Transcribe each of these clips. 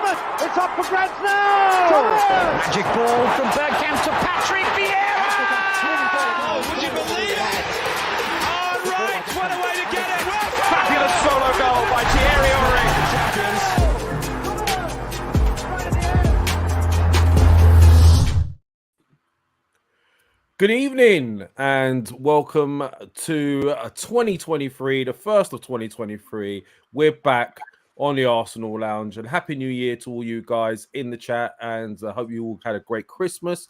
moment. It's up for grabs now. Magic ball from Bergkamp to Patrick Vieira. Oh, would you believe it? Oh, right, what a way to get it. Well, Fabulous solo goal by Thierry Henry. champions. Good evening and welcome to 2023, the first of 2023. We're back on the Arsenal Lounge and Happy New Year to all you guys in the chat, and I hope you all had a great Christmas.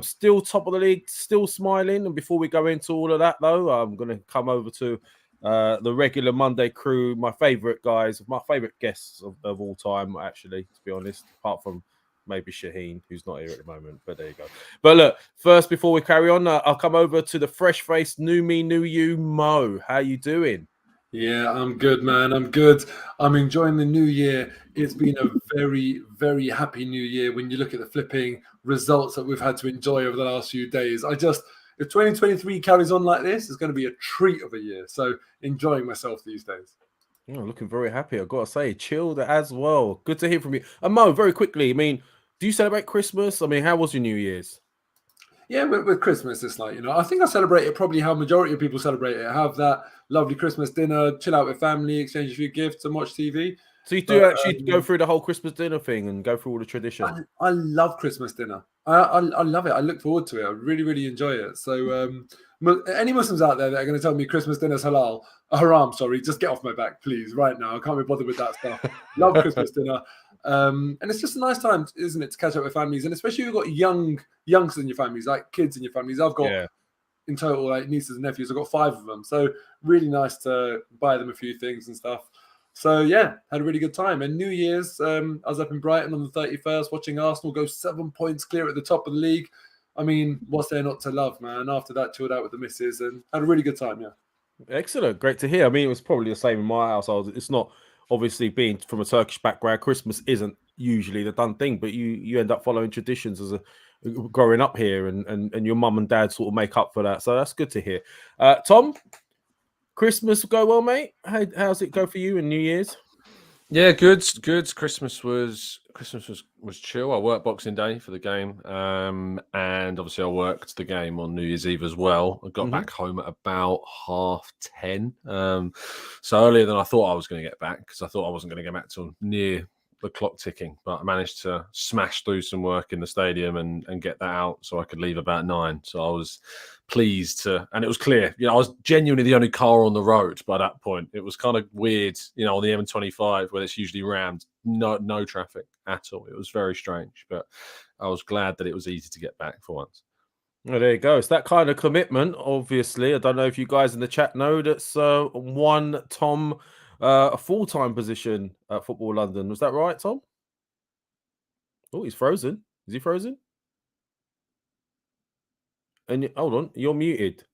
Still top of the league, still smiling. And before we go into all of that though, I'm going to come over to the regular Monday crew, my favourite guys, my favourite guests of all time, actually, to be honest, apart from maybe Shaheen, who's not here at the moment, but there you go. But look, first, before we carry on, I'll come over to the fresh-faced new me, new you, Mo. How you doing? Yeah, I'm good, man. I'm good. I'm enjoying the new year. It's been a very, very happy new year when you look at the flipping results that we've had to enjoy over the last few days. If 2023 carries on like this, it's going to be a treat of a year. So enjoying myself these days. Oh, looking very happy, I've got to say. Chilled as well. Good to hear from you. And Mo, very quickly, I mean, do you celebrate Christmas? I mean, how was your New Year's? Yeah, with Christmas, it's like, I think I celebrate it probably how majority of people celebrate it. Have that lovely Christmas dinner, chill out with family, exchange a few gifts and watch TV. So you do actually go through the whole Christmas dinner thing and go through all the traditions? I love Christmas dinner. I love it. I look forward to it. I really, really enjoy it. So any Muslims out there that are going to tell me Christmas dinner is haram, just get off my back, please, right now. I can't be bothered with that stuff. Love Christmas dinner. And it's just a nice time, isn't it, to catch up with families, and especially if you've got youngsters in your families, like kids in your families. I've got in total like nieces and nephews. I've got 5 of them, so really nice to buy them a few things and stuff. So yeah, had a really good time. And New Year's, I was up in Brighton on the 31st watching Arsenal go 7 points clear at the top of the league. I mean, what's there not to love, man? After that, chilled out with the missus and had a really good time. Yeah, excellent, great to hear. I mean, it was probably the same in my household. It's not. Obviously, being from a Turkish background, Christmas isn't usually the done thing, but you end up following traditions as growing up here, and your mum and dad sort of make up for that. So that's good to hear. Tom, Christmas go well, mate? How's it go for you in New Year's? Yeah, good. Christmas was chill. I worked Boxing Day for the game, and obviously I worked the game on New Year's Eve as well. I got back home at about 10:30, so earlier than I thought I was going to get back, because I thought I wasn't going to get back till near the clock ticking. But I managed to smash through some work in the stadium and get that out so I could leave about 9. So I was pleased to, and it was clear, I was genuinely the only car on the road by that point. It was kind of weird, on the M25 where it's usually rammed, no traffic at all. It was very strange, but I was glad that it was easy to get back for once. Well, there you go. It's that kind of commitment, obviously. I don't know if you guys in the chat know that's won Tom a full-time position at Football London. Was that right, Tom? Oh, he's frozen. Is he frozen? And hold on, you're muted.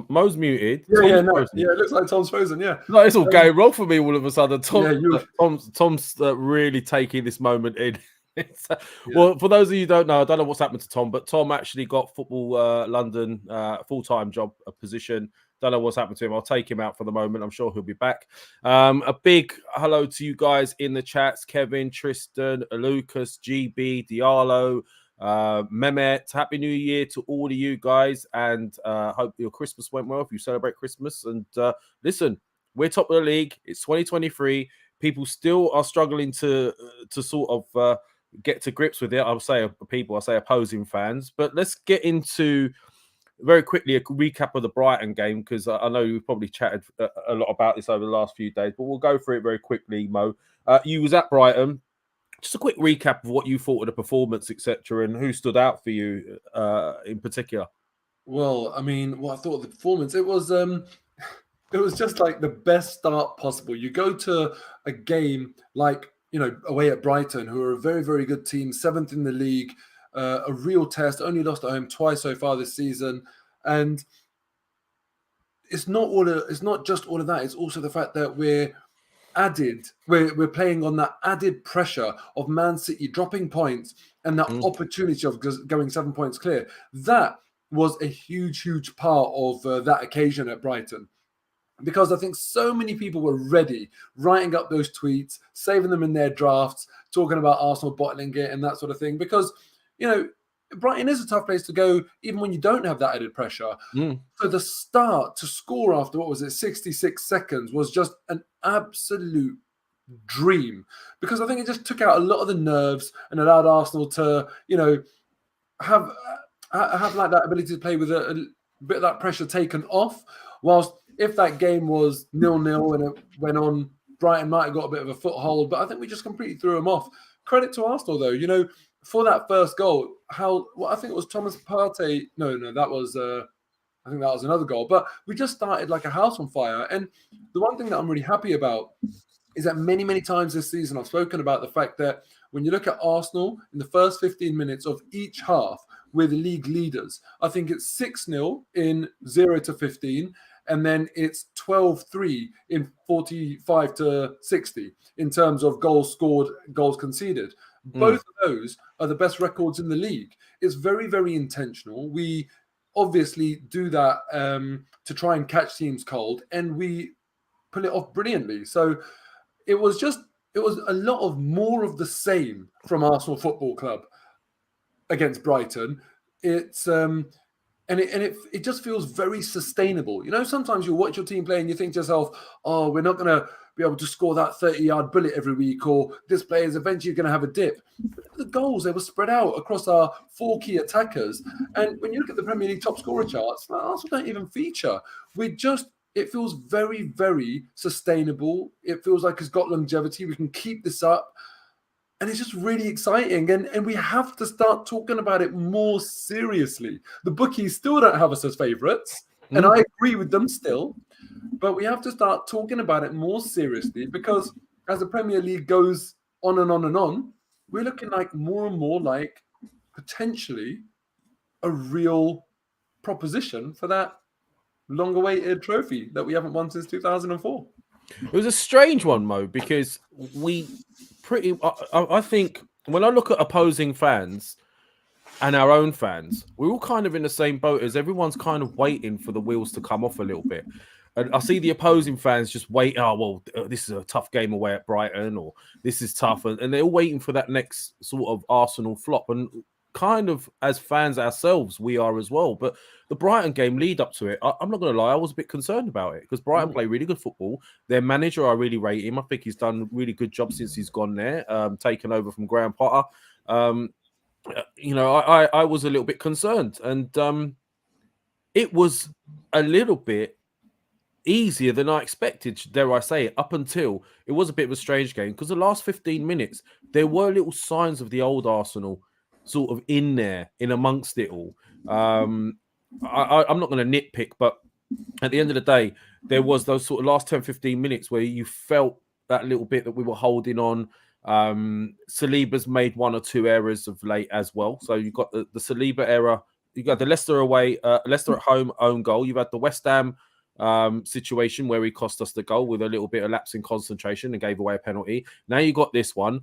Mo's muted. Yeah, it looks like Tom's frozen. Yeah, no, it's all going wrong for me all of a sudden. Tom's really taking this moment in. Well, for those of you who don't know, I don't know what's happened to Tom, but Tom actually got Football London full-time job, a position. Don't know what's happened to him. I'll take him out for the moment. I'm sure he'll be back. A big hello to you guys in the chats: Kevin, Tristan, Lucas, GB, Diallo, Mehmet. Happy New Year to all of you guys, and hope your Christmas went well if you celebrate Christmas. And listen, we're top of the league. It's 2023. People still are struggling to sort of get to grips with it. I say opposing fans, but let's get into very quickly a recap of the Brighton game, because I know we've probably chatted a lot about this over the last few days, but we'll go through it very quickly. Mo, you was at Brighton. Just a quick recap of what you thought of the performance, etc., and who stood out for you in particular. Well, I mean, what I thought of the performance, it was just like the best start possible. You go to a game like, away at Brighton, who are a very, very good team, 7th in the league, a real test, only lost at home twice so far this season. And it's not just all of that. It's also the fact that we're playing on that added pressure of Man City dropping points and that opportunity of going 7 points clear. That was a huge part of that occasion at Brighton. because I think so many people were ready, writing up those tweets, saving them in their drafts, talking about Arsenal bottling it and that sort of thing. Because, Brighton is a tough place to go, even when you don't have that added pressure. So the start to score after, 66 seconds was just an absolute dream. Because I think it just took out a lot of the nerves and allowed Arsenal to, have like that ability to play with a bit of that pressure taken off. Whilst if that game was 0-0 and it went on, Brighton might have got a bit of a foothold, but I think we just completely threw them off. Credit to Arsenal, though. For that first goal, I think it was Thomas Partey. No, that was I think that was another goal. But we just started like a house on fire. And the one thing that I'm really happy about is that many, many times this season I've spoken about the fact that when you look at Arsenal in the first 15 minutes of each half, we're the league leaders. I think it's 6-0 in 0 to 15, and then it's 12-3 in 45 to 60 in terms of goals scored, goals conceded. Both of those are the best records in the league. It's very, very intentional. We obviously do that to try and catch teams cold, and we pull it off brilliantly. So it was a lot of more of the same from Arsenal Football Club against Brighton. It's it just feels very sustainable. Sometimes you watch your team play and you think to yourself, oh, we're not going to be able to score that 30-yard bullet every week, or this player is eventually going to have a dip. But the goals, they were spread out across our 4 key attackers. And when you look at the Premier League top scorer charts, Arsenal don't even feature. It feels very, very sustainable. It feels like it's got longevity. We can keep this up. And it's just really exciting. And we have to start talking about it more seriously. The bookies still don't have us as favourites. And I agree with them still. But we have to start talking about it more seriously, because as the Premier League goes on and on and on, we're looking like more and more like potentially a real proposition for that long-awaited trophy that we haven't won since 2004. It was a strange one, Mo, because I think when I look at opposing fans and our own fans, we're all kind of in the same boat as everyone's kind of waiting for the wheels to come off a little bit. And I see the opposing fans just wait. This is a tough game away at Brighton, or this is tough. And they're all waiting for that next sort of Arsenal flop. And kind of as fans ourselves, we are as well. But the Brighton game lead up to it, I'm not going to lie, I was a bit concerned about it, because Brighton play really good football. Their manager, I really rate him. I think he's done a really good job since he's gone there, taken over from Graham Potter. I was a little bit concerned. And it was a little bit easier than I expected, dare I say it, up until it was a bit of a strange game, because the last 15 minutes, there were little signs of the old Arsenal sort of in there, in amongst it all. I'm not going to nitpick, but at the end of the day, there was those sort of last 10, 15 minutes where you felt that little bit that we were holding on. Saliba's made 1 or 2 errors of late as well. So you've got the Saliba error, you've got the Leicester away, Leicester at home own goal. You've had the West Ham situation where he cost us the goal with a little bit of lapse in concentration and gave away a penalty. Now you got this one.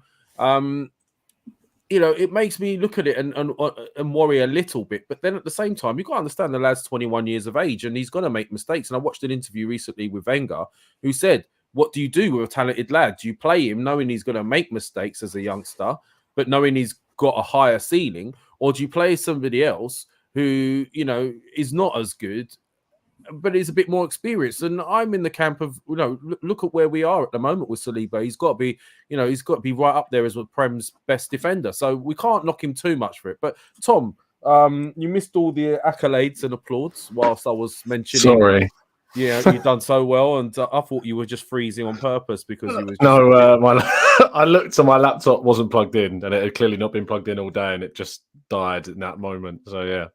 It makes me look at it and worry a little bit. But then at the same time, you've got to understand the lad's 21 years of age and he's going to make mistakes. And I watched an interview recently with Wenger who said, what do you do with a talented lad? Do you play him knowing he's going to make mistakes as a youngster, but knowing he's got a higher ceiling? Or do you play somebody else who, is not as good, but is a bit more experienced? And I'm in the camp of, look at where we are at the moment with Saliba. He's got to be right up there as the Prem's best defender. So we can't knock him too much for it. But Tom, you missed all the accolades and applause whilst I was mentioning. Sorry. Yeah, you've done so well, and I thought you were just freezing on purpose because you was. I looked and my laptop wasn't plugged in, and it had clearly not been plugged in all day, and it just died in that moment. So yeah,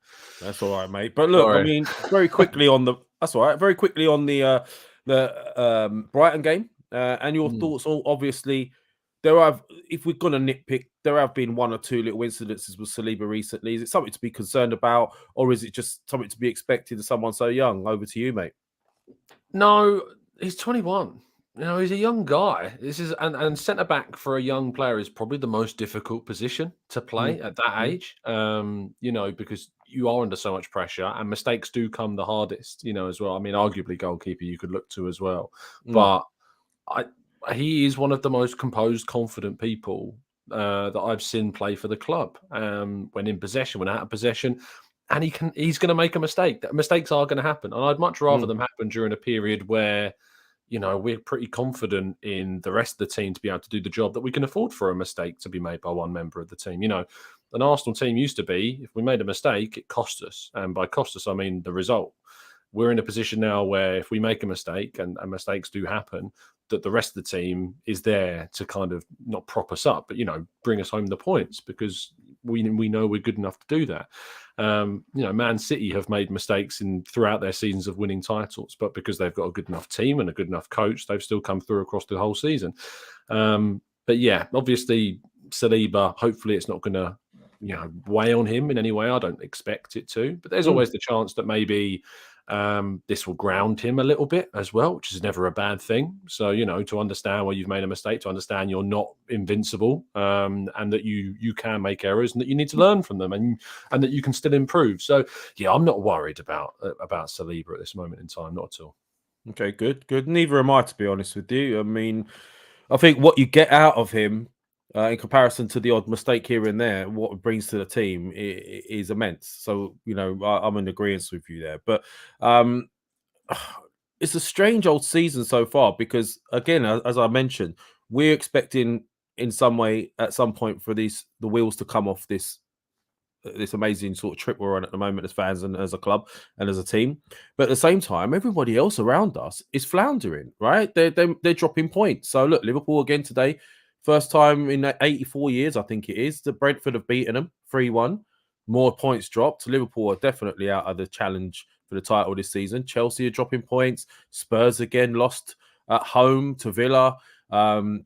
that's all right, mate. But look, sorry. I mean, very quickly on the Brighton game and your thoughts. Obviously, if we're gonna nitpick, there have been 1 or 2 little incidences with Saliba recently. Is it something to be concerned about, or is it just something to be expected of someone so young? Over to you, mate. No, he's 21. he's a young guy. This is and centre back for a young player is probably the most difficult position to play at that age. Because you are under so much pressure, and mistakes do come the hardest. As well. I mean, arguably goalkeeper you could look to as well, but he is one of the most composed, confident people that I've seen play for the club. When in possession, when out of possession. And he's going to make a mistake. Mistakes are going to happen. And I'd much rather them happen during a period where, we're pretty confident in the rest of the team to be able to do the job, that we can afford for a mistake to be made by one member of the team. An Arsenal team used to be, if we made a mistake, it cost us. And by cost us, I mean the result. We're in a position now where if we make a mistake, and mistakes do happen, that the rest of the team is there to kind of not prop us up, but, bring us home the points, because we know we're good enough to do that. Man City have made mistakes throughout their seasons of winning titles, but because they've got a good enough team and a good enough coach, they've still come through across the whole season. But yeah, obviously Saliba, hopefully it's not going to, weigh on him in any way. I don't expect it to, but there's always the chance that maybe this will ground him a little bit as well, which is never a bad thing. So, to understand where you've made a mistake, to understand you're not invincible, and that you can make errors, and that you need to learn from them, and that you can still improve. So, yeah, I'm not worried about Saliba at this moment in time, not at all. Okay, good. Neither am I, to be honest with you. I mean, I think what you get out of him, in comparison to the odd mistake here and there, what it brings to the team is immense. So, I'm in agreement with you there. But it's a strange old season so far, because, again, as I mentioned, we're expecting in some way at some point for the wheels to come off this amazing sort of trip we're on at the moment as fans and as a club and as a team. But at the same time, everybody else around us is floundering, right? They're dropping points. So look, Liverpool again today. First time in 84 years, I think it is, that Brentford have beaten them 3-1. More points dropped. Liverpool are definitely out of the challenge for the title this season. Chelsea are dropping points. Spurs again lost at home to Villa. The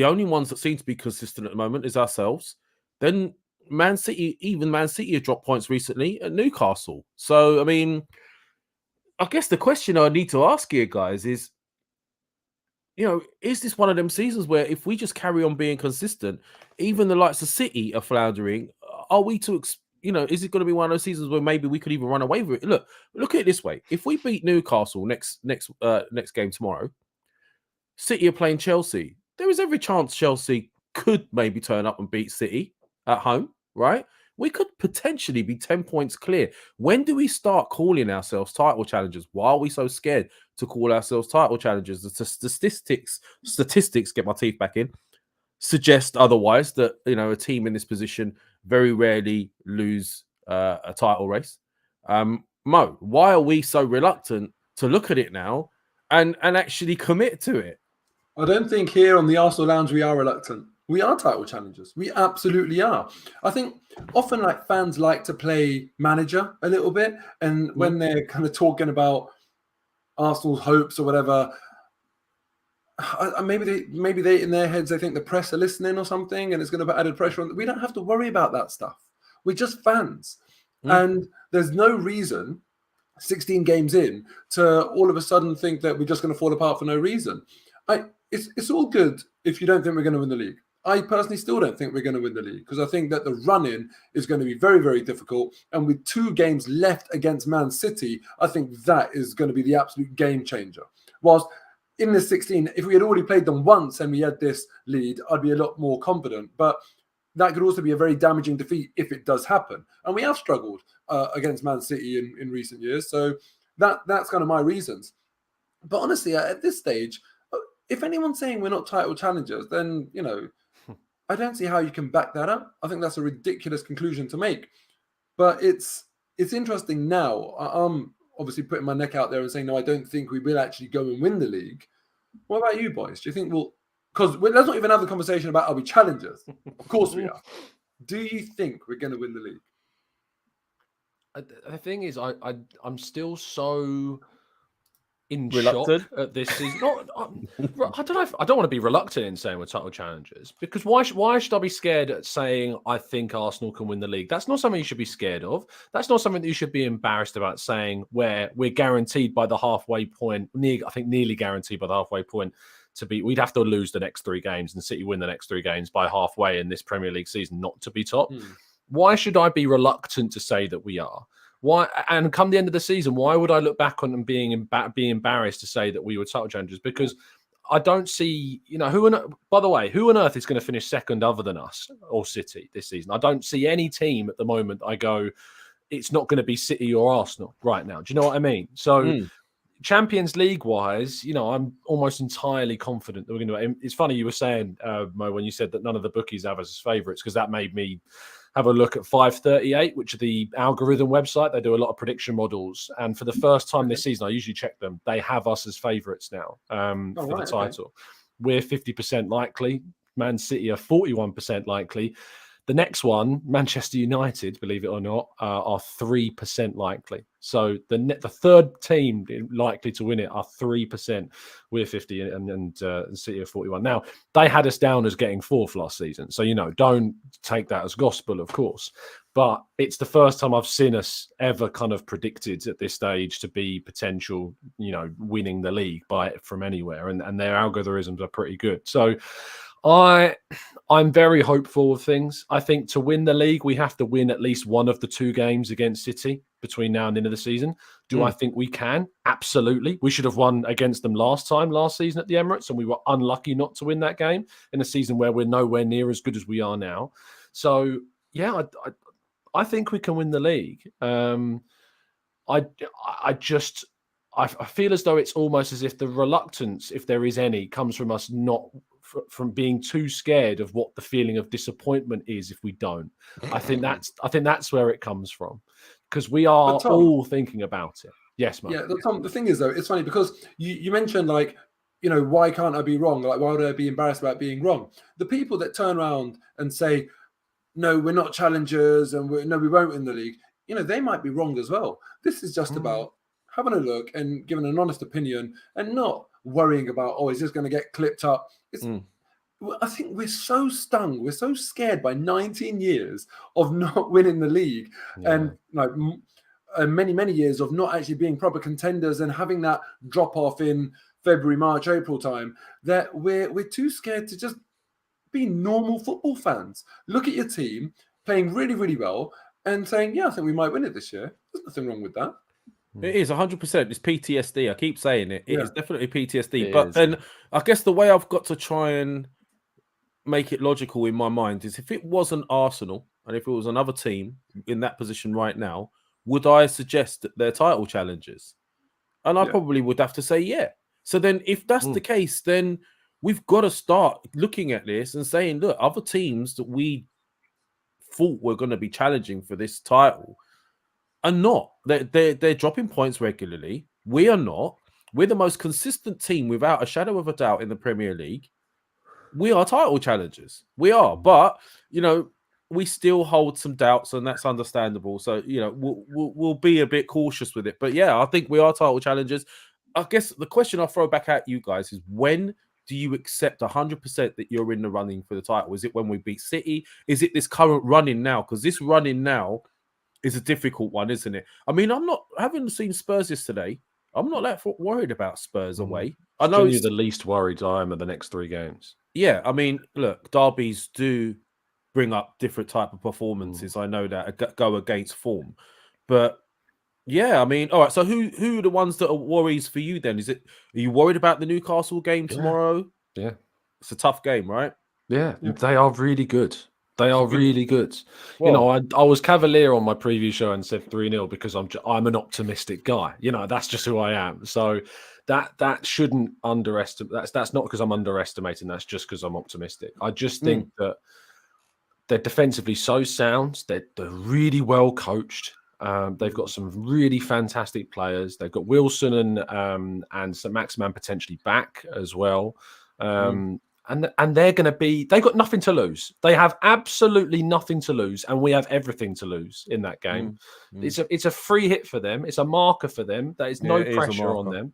only ones that seem to be consistent at the moment is ourselves. Then Man City have dropped points recently at Newcastle. So, I mean, I guess the question I need to ask you guys is, is this one of them seasons where if we just carry on being consistent, even the likes of City are floundering? Are we to, is it going to be one of those seasons where maybe we could even run away with it? Look at it this way. If we beat Newcastle next game tomorrow, City are playing Chelsea. There is every chance Chelsea could maybe turn up and beat City at home, right? We could potentially be 10 points clear. When do we start calling ourselves title challengers? Why are we so scared to call ourselves title challengers? The statistics, get my teeth back in, suggest otherwise, that, a team in this position very rarely lose a title race. Mo, why are we so reluctant to look at it now and actually commit to it? I don't think here on the Arsenal Lounge we are reluctant. We are title challengers. We absolutely are. I think often fans like to play manager a little bit. And when they're kind of talking about Arsenal's hopes or whatever, maybe they in their heads, they think the press are listening or something, and it's going to put added pressure on. We don't have to worry about that stuff. We're just fans. And there's no reason 16 games in to all of a sudden think that we're just going to fall apart for no reason. It's all good if you don't think we're going to win the league. I personally still don't think we're going to win the league, because I think that the run-in is going to be very, very difficult. And with 2 games left against Man City, I think that is going to be the absolute game changer. Whilst in the 16, if we had already played them once and we had this lead, I'd be a lot more confident. But that could also be a very damaging defeat if it does happen. And we have struggled against Man City in recent years. So that's kind of my reasons. But honestly, at this stage, if anyone's saying we're not title challengers, then, I don't see how you can back that up. I think that's a ridiculous conclusion to make. But it's interesting now. I'm obviously putting my neck out there and saying, no, I don't think we will actually go and win the league. What about you, boys? Do you think because let's not even have the conversation about, are we challengers? Of course we are. Do you think we're going to win the league? The thing is, I'm still so in Reluctant? shock at this season. I don't know. I don't want to be reluctant in saying we're title challengers, because why should I be scared at saying I think Arsenal can win the league? That's not something you should be scared of. That's not something that you should be embarrassed about saying, where we're guaranteed by the halfway point. I think nearly guaranteed by the halfway point to be. We'd have to lose the next 3 games and City win the next 3 games by halfway in this Premier League season not to be top. Why should I be reluctant to say that we are? Why? And come the end of the season, why would I look back on and be embarrassed to say that we were title challengers? Because I don't see, by the way, who on earth is going to finish second other than us or City this season? I don't see any team at the moment. I go, it's not going to be City or Arsenal right now. Do you know what I mean? So Champions League wise, I'm almost entirely confident that we're going to. It's funny you were saying, Mo, when you said that none of the bookies have us as favourites, because that made me have a look at 538, which are the algorithm website. They do a lot of prediction models, and for the first time this season, I usually check them. They have us as favourites now for the title. Okay. We're 50% likely. Man City are 41% likely. The next one, Manchester United, believe it or not, are 3% likely. So the third team likely to win it are 3%. We're 50 and City are 41. Now, they had us down as getting 4th last season. So, don't take that as gospel, of course. But it's the first time I've seen us ever kind of predicted at this stage to be potential, winning the league from anywhere. And their algorithms are pretty good. So I'm very hopeful of things. I think to win the league, we have to win at least one of the 2 games against City between now and the end of the season. Do I think we can? Absolutely. We should have won against them last season at the Emirates, and we were unlucky not to win that game in a season where we're nowhere near as good as we are now. So, yeah, I think we can win the league. I feel as though it's almost as if the reluctance, if there is any, comes from us not from being too scared of what the feeling of disappointment is if we don't. I think that's where it comes from, because we are all thinking about it. Yes, Mark. Yeah, Tom, the thing is though, it's funny because you mentioned why can't I be wrong? Like, why would I be embarrassed about being wrong? The people that turn around and say, no, we're not challengers and we won't win the league, they might be wrong as well. This is just about having a look and giving an honest opinion and not worrying about, is this going to get clipped up? I think we're so stung, we're so scared by 19 years of not winning the league and many years of not actually being proper contenders and having that drop off in February, March, April time, that we're too scared to just be normal football fans. Look at your team playing really, really well and saying, I think we might win it this year. There's nothing wrong with that. It is 100%. It's PTSD. I keep saying it. It is definitely PTSD. It is. Then I guess the way I've got to try and make it logical in my mind is, if it wasn't Arsenal and if it was another team in that position right now, would I suggest that they're title challengers? And I probably would have to say, yeah. So then if that's the case, then we've got to start looking at this and saying, look, other teams that we thought were going to be challenging for this title are not. They're dropping points regularly. We are not. We're the most consistent team without a shadow of a doubt in the Premier League. We are title challengers. We are. But, we still hold some doubts, and that's understandable. So, we'll be a bit cautious with it. But, yeah, I think we are title challengers. I guess the question I'll throw back at you guys is, when do you accept 100% that you're in the running for the title? Is it when we beat City? Is it this current running now? Because this running now is a difficult one, isn't it? I mean, having seen Spurs yesterday, I'm not that worried about Spurs away. I know you're the least worried I am of the next 3 games. Yeah, I mean, look, derbies do bring up different type of performances. I know that go against form, but yeah, I mean, all right. So who are the ones that are worries for you then? Are you worried about the Newcastle game tomorrow? Yeah, it's a tough game, right? Yeah. They are really good. They are really good. Well, I was cavalier on my preview show and said 3-0 because I'm an optimistic guy. That's just who I am. So that shouldn't underestimate. That's not because I'm underestimating. That's just because I'm optimistic. I just think that they're defensively so sound. They're really well coached. They've got some really fantastic players. They've got Wilson and St. Maximan potentially back as well. And they're going to they've got nothing to lose. They have absolutely nothing to lose. And we have everything to lose in that game. It's a free hit for them. It's a marker for them. There is no pressure on them.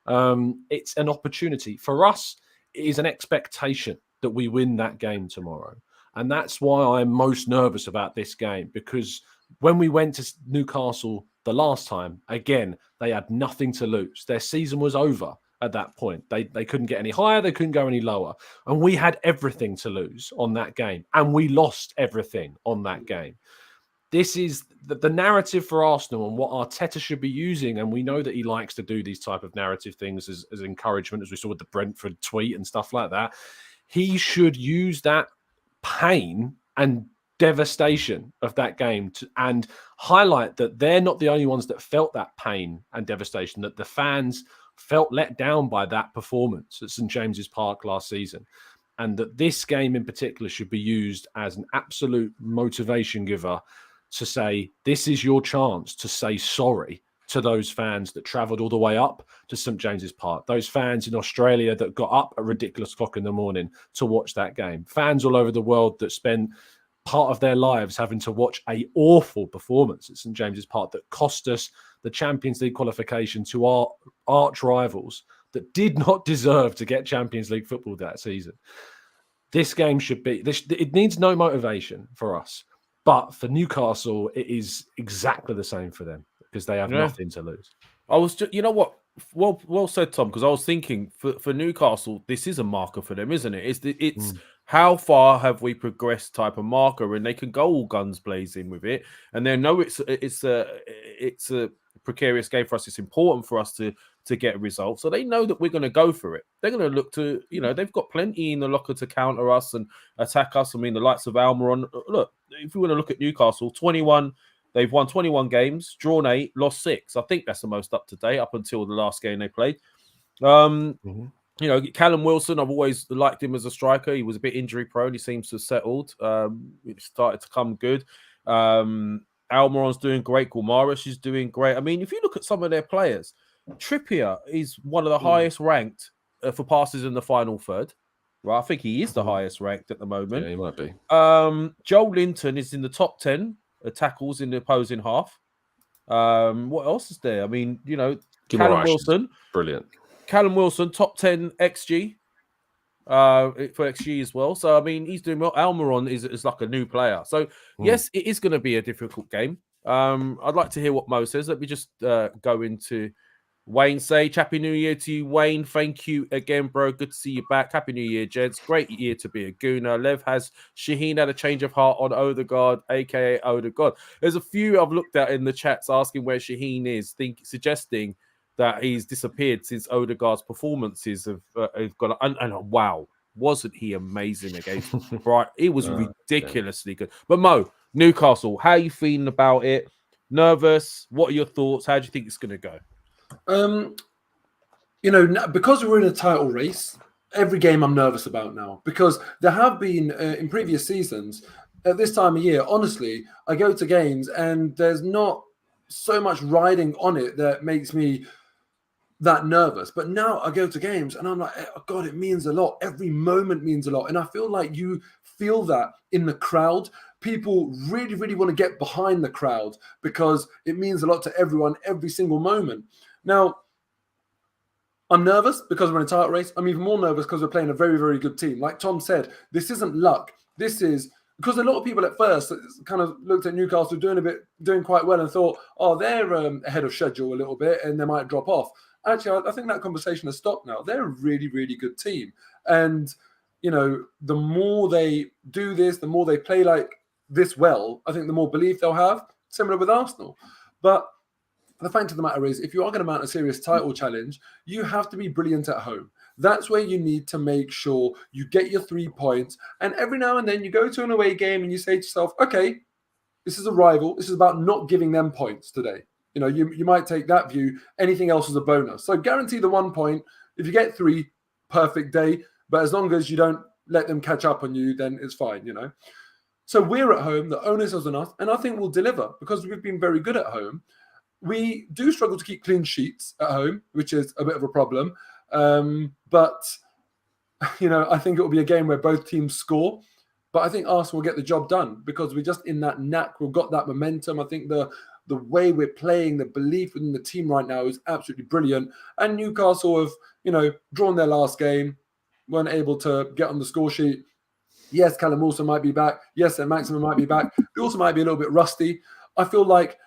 It's an opportunity. For us, it is an expectation that we win that game tomorrow. And that's why I'm most nervous about this game, because when we went to Newcastle the last time, again, they had nothing to lose. Their season was over at that point. They couldn't get any higher. They couldn't go any lower. And we had everything to lose on that game. And we lost everything on that game. This is the narrative for Arsenal and what Arteta should be using. And we know that he likes to do these type of narrative things as encouragement, as we saw with the Brentford tweet and stuff like that. He should use that pain and devastation of that game and highlight that they're not the only ones that felt that pain and devastation, that the fans felt let down by that performance at St James's Park last season, and that this game in particular should be used as an absolute motivation giver to say, this is your chance to say sorry to those fans that travelled all the way up to St James's Park, those fans in Australia that got up at a ridiculous o'clock in the morning to watch that game, fans all over the world that spent part of their lives having to watch a awful performance at St James's Park that cost us the Champions League qualification to our arch rivals that did not deserve to get Champions League football that season. This game should be, it needs no motivation for us, but for Newcastle, it is exactly the same for them, because they have nothing to lose. I was just, you know what? Well said, Tom, because I was thinking for Newcastle, this is a marker for them, isn't it? It's how far have we progressed type of marker, and they can go all guns blazing with it, and they know it's a precarious game for us. It's important for us to get a result, so they know that we're going to go for it. They're going to look to, they've got plenty in the locker to counter us and attack us. I mean, the likes of Almiron. Look, if we want to look at Newcastle, 21. They've won 21 games, drawn 8, lost 6. I think that's the most up to date up until the last game they played. Callum Wilson, I've always liked him as a striker. He was a bit injury prone. He seems to have settled. It started to come good. Almiron's doing great. Gulmaris is doing great. I mean, if you look at some of their players, Trippier is one of the highest ranked for passes in the final third. Right, I think he is the highest ranked at the moment. Yeah, he might be. Joe Linton is in the top 10 tackles in the opposing half. What else is there? I mean, Callum Wilson, brilliant. Callum Wilson, top 10 XG for XG as well. So I mean, he's doing well. Almiron is like a new player. So yes, it is going to be a difficult game. I'd like to hear what Mo says. Let me just go into Wayne say, Happy New Year to you, Wayne. Thank you again, bro. Good to see you back. Happy New Year, gents. Great year to be a gooner. Lev has Shaheen had a change of heart on Odegaard, aka Odegaard. There's a few I've looked at in the chats asking where Shaheen is, suggesting that he's disappeared since Odegaard's performances have gone. And wow, wasn't he amazing against Brighton? He was ridiculously good. But Mo, Newcastle, how are you feeling about it? Nervous? What are your thoughts? How do you think it's going to go? Because we're in a title race, every game I'm nervous about now, because there have been in previous seasons at this time of year, honestly, I go to games and there's not so much riding on it that makes me that nervous. But now I go to games and I'm like, oh God, it means a lot. Every moment means a lot. And I feel like you feel that in the crowd. People really, really want to get behind the crowd because it means a lot to everyone, every single moment. Now, I'm nervous because we're in a title race. I'm even more nervous because we're playing a very, very good team. Like Tom said, this isn't luck. This is because a lot of people at first kind of looked at Newcastle doing quite well and thought, oh, they're ahead of schedule a little bit and they might drop off. Actually, I think that conversation has stopped now. They're a really, really good team. And, the more they do this, the more they play like this well, I think the more belief they'll have, similar with Arsenal. But the fact of the matter is, if you are going to mount a serious title challenge, you have to be brilliant at home. That's where you need to make sure you get your 3 points. And every now and then you go to an away game and you say to yourself, okay, this is a rival. This is about not giving them points today. You might take that view. Anything else is a bonus. So guarantee the 1 point. If you get 3, perfect day. But as long as you don't let them catch up on you, then it's fine, So we're at home. The onus is on us. And I think we'll deliver because we've been very good at home. We do struggle to keep clean sheets at home, which is a bit of a problem. But I think it will be a game where both teams score. But I think Arsenal will get the job done because we're just in that knack. We've got that momentum. I think the the way we're playing, the belief within the team right now is absolutely brilliant. And Newcastle have, drawn their last game, weren't able to get on the score sheet. Yes, Callum Wilson might be back. Yes, Maximum might be back. They also might be a little bit rusty. I feel like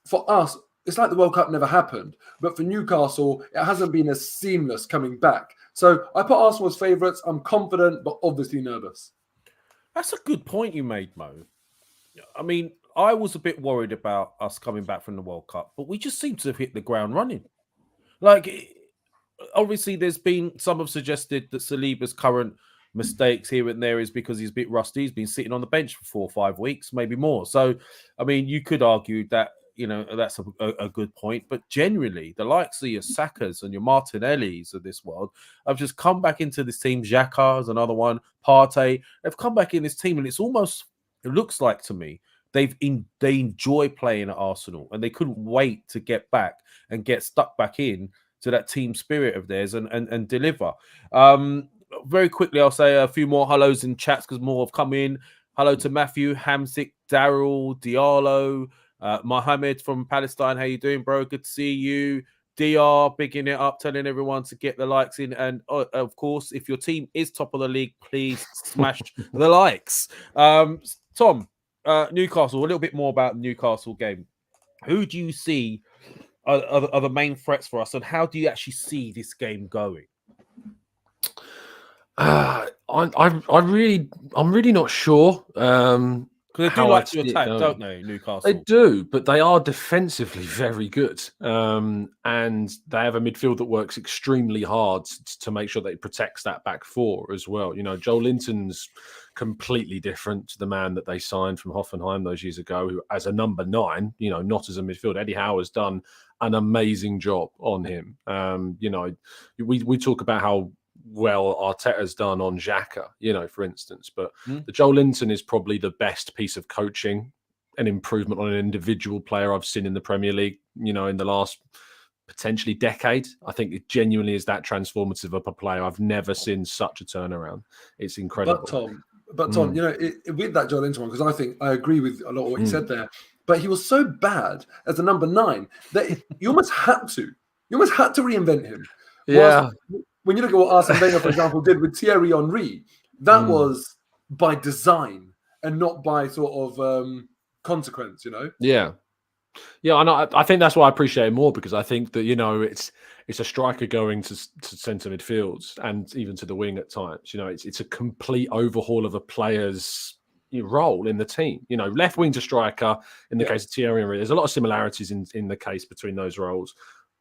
for us, it's like the World Cup never happened. But for Newcastle, it hasn't been as seamless coming back. So I put Arsenal as favourites. I'm confident, but obviously nervous. That's a good point you made, Mo. I mean, I was a bit worried about us coming back from the World Cup, but we just seem to have hit the ground running. Like, obviously, some have suggested that Saliba's current mistakes here and there is because he's a bit rusty. He's been sitting on the bench for 4 or 5 weeks, maybe more. So, I mean, you could argue that, that's a good point. But generally, the likes of your Sakas and your Martinellis of this world have just come back into this team. Xhaka is another one. Partey. They've come back in this team, and it looks like to me, they enjoy playing at Arsenal, and they couldn't wait to get back and get stuck back in to that team spirit of theirs and deliver. Very quickly, I'll say a few more hellos in chats because more have come in. Hello to Matthew, Hamsik, Daryl, Diallo, Mohammed from Palestine. How you doing, bro? Good to see you. DR, bigging it up, telling everyone to get the likes in. And of course, if your team is top of the league, please smash the likes. Tom, Newcastle, a little bit more about the Newcastle game. Who do you see are the main threats for us, and how do you actually see this game going? I'm really not sure. Because they do like to attack, don't they, Newcastle? They do, but they are defensively very good. And they have a midfield that works extremely hard to make sure that it protects that back four as well. Joe Linton's completely different to the man that they signed from Hoffenheim those years ago, who as a number 9, not as a midfield. Eddie Howe has done an amazing job on him. We talk about how well Arteta's done on Xhaka, for instance, but the Joe Linton is probably the best piece of coaching and improvement on an individual player I've seen in the Premier League, in the last potentially decade. I think it genuinely is that transformative of a player. I've never seen such a turnaround. It's incredible. But Tom, with that Joe Linton one, because I think I agree with a lot of what you said there, but he was so bad as a number 9 that you almost had to reinvent him. Yeah. When you look at what Arsene Wenger, for example, did with Thierry Henry, that was by design and not by sort of consequence, Yeah. Yeah, and I think that's why I appreciate it more, because I think that, it's a striker going to centre midfields and even to the wing at times. It's a complete overhaul of a player's role in the team. Left wing to striker in the case of Thierry Henry. There's a lot of similarities in the case between those roles.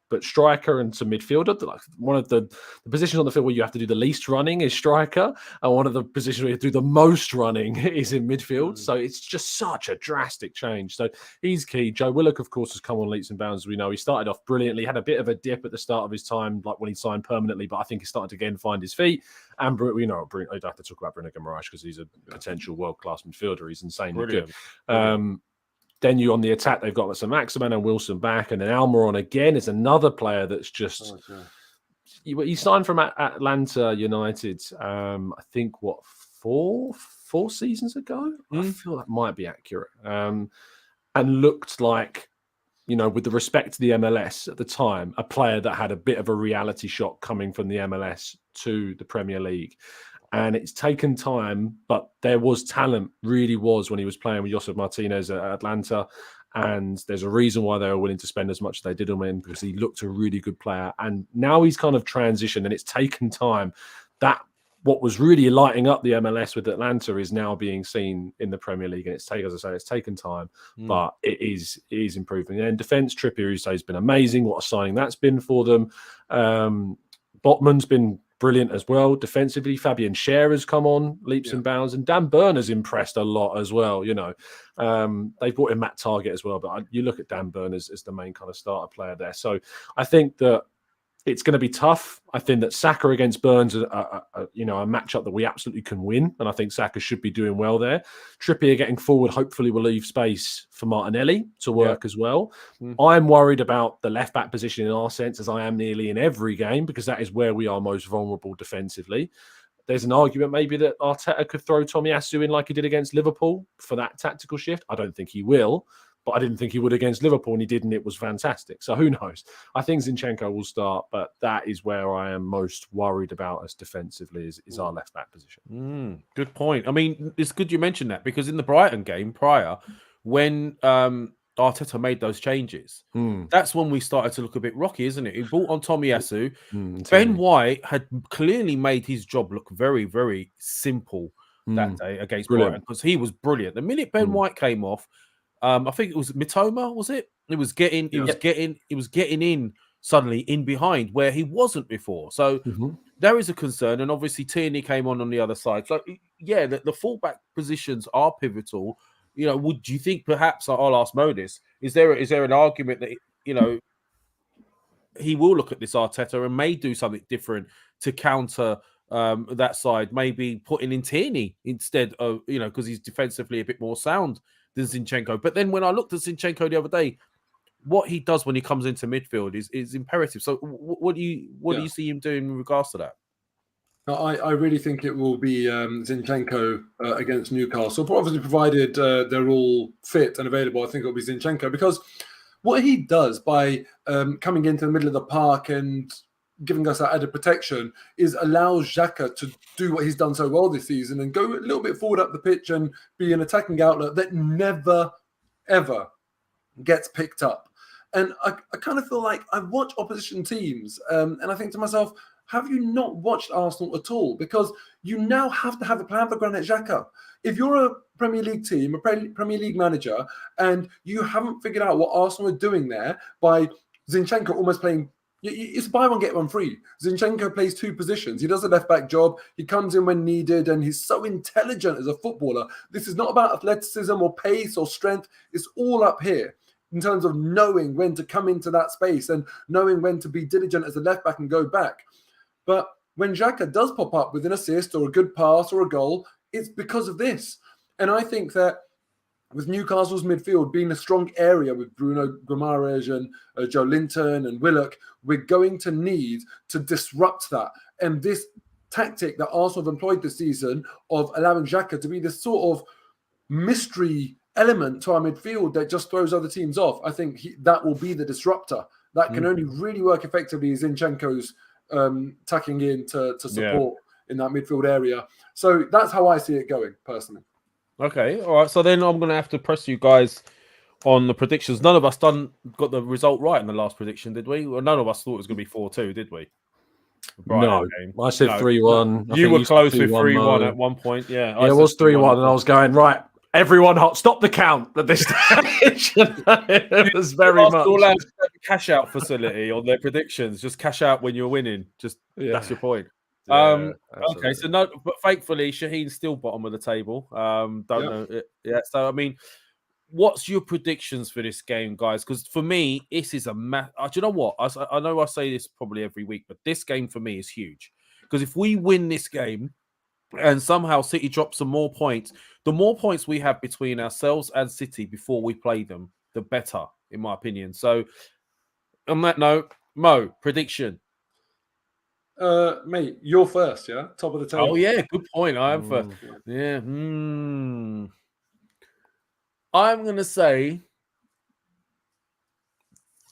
But striker and to midfielder, like one of the positions on the field where you have to do the least running is striker, and one of the positions where you do the most running is in midfield. So it's just such a drastic change. So he's key. Joe Willock, of course, has come on leaps and bounds. As we know, he started off brilliantly, had a bit of a dip at the start of his time, like when he signed permanently, but I think he started to again find his feet. And I don't have to talk about Bruno Guimaraes because he's a potential world-class midfielder. He's insanely good. Then you on the attack, they've got some Maximan and Wilson back, and then Almiron again is another player that's just. He signed from Atlanta United, I think, 4 seasons ago? I feel that might be accurate. And looked like, with the respect to the MLS at the time, a player that had a bit of a reality shot coming from the MLS to the Premier League. And it's taken time, but there was talent, really was, when he was playing with Josep Martinez at Atlanta. And there's a reason why they were willing to spend as much as they did on him, because he looked a really good player. And now he's kind of transitioned, and it's taken time. That what was really lighting up the MLS with Atlanta is now being seen in the Premier League. And it's taken time, but it is improving. And defence, Trippier, you say, has been amazing. What a signing that's been for them. Botman's been brilliant as well. Defensively, Fabian Schär has come on leaps and bounds, and Dan Burn has impressed a lot as well. They've brought in Matt Targett as well, but you look at Dan Burn as the main kind of starter player there. So I think that it's going to be tough. I think that Saka against Burns, a matchup that we absolutely can win, and I think Saka should be doing well there. Trippier getting forward hopefully will leave space for Martinelli to work as well. I'm worried about the left-back position in our sense, as I am nearly in every game, because that is where we are most vulnerable defensively. There's an argument maybe that Arteta could throw Tomiyasu in like he did against Liverpool for that tactical shift. I don't think he will, but but I didn't think he would against Liverpool, and he did, and it was fantastic. So who knows? I think Zinchenko will start, but that is where I am most worried about us defensively is our left back position. Good point. I mean, it's good you mentioned that, because in the Brighton game prior, when Arteta made those changes, that's when we started to look a bit rocky, isn't it? He brought on Tomiyasu. Ben White had clearly made his job look very, very simple that day against Brighton, because he was brilliant. The minute Ben White came off, I think it was Mitoma, was it? It was getting in suddenly in behind where he wasn't before. So there is a concern, and obviously Tierney came on the other side. So yeah, the fullback positions are pivotal. You know, would you think perhaps, I'll ask Modis, is there an argument that, you know, he will look at this Arteta and may do something different to counter that side, maybe putting in Tierney instead of, you know, because he's defensively a bit more sound than Zinchenko. But then when I looked at Zinchenko the other day, what he does when he comes into midfield is imperative. So what do you see him doing in regards to that? I really think it will be Zinchenko against Newcastle, obviously provided they're all fit and available. I think it'll be Zinchenko, because what he does by coming into the middle of the park and giving us that added protection is allows Xhaka to do what he's done so well this season and go a little bit forward up the pitch and be an attacking outlet that never, ever gets picked up. And I kind of feel like I watch opposition teams and I think to myself, have you not watched Arsenal at all? Because you now have to have a plan for Granit Xhaka. If you're a Premier League team, a Premier League manager, and you haven't figured out what Arsenal are doing there by Zinchenko almost playing, it's buy one, get one free. Zinchenko plays two positions. He does a left-back job. He comes in when needed, and he's so intelligent as a footballer. This is not about athleticism or pace or strength. It's all up here in terms of knowing when to come into that space and knowing when to be diligent as a left-back and go back. But when Xhaka does pop up with an assist or a good pass or a goal, it's because of this. And I think that with Newcastle's midfield being a strong area with Bruno Guimaraes and Joe Linton and Willock, we're going to need to disrupt that. And this tactic that Arsenal have employed this season of allowing Xhaka to be this sort of mystery element to our midfield that just throws other teams off, I think that will be the disruptor. That can only really work effectively as Zinchenko's tucking in to support in that midfield area. So that's how I see it going, personally. Okay, all right. So then I'm going to have to press you guys on the predictions. None of us got the result right in the last prediction, did we? Well, none of us thought it was going to be 4-2, did we? No, I said 3-1. You were close with 3-1 at one point. Yeah, it was 3-1, and I was going, right, everyone, stop the count at this stage. It was very much. All out cash out facility on their predictions. Just cash out when you're winning. That's your point. Okay, so no, but thankfully Shaheen's still bottom of the table. Don't know. Yeah. So I mean, what's your predictions for this game, guys? Because for me, this is a do you know what? I know I say this probably every week, but this game for me is huge. Because if we win this game and somehow City drop some more points, the more points we have between ourselves and City before we play them, the better, in my opinion. So on that note, Mo, prediction. Mate, you're first, yeah? Top of the table. Oh, yeah, good point. I am first. Yeah. I'm going to say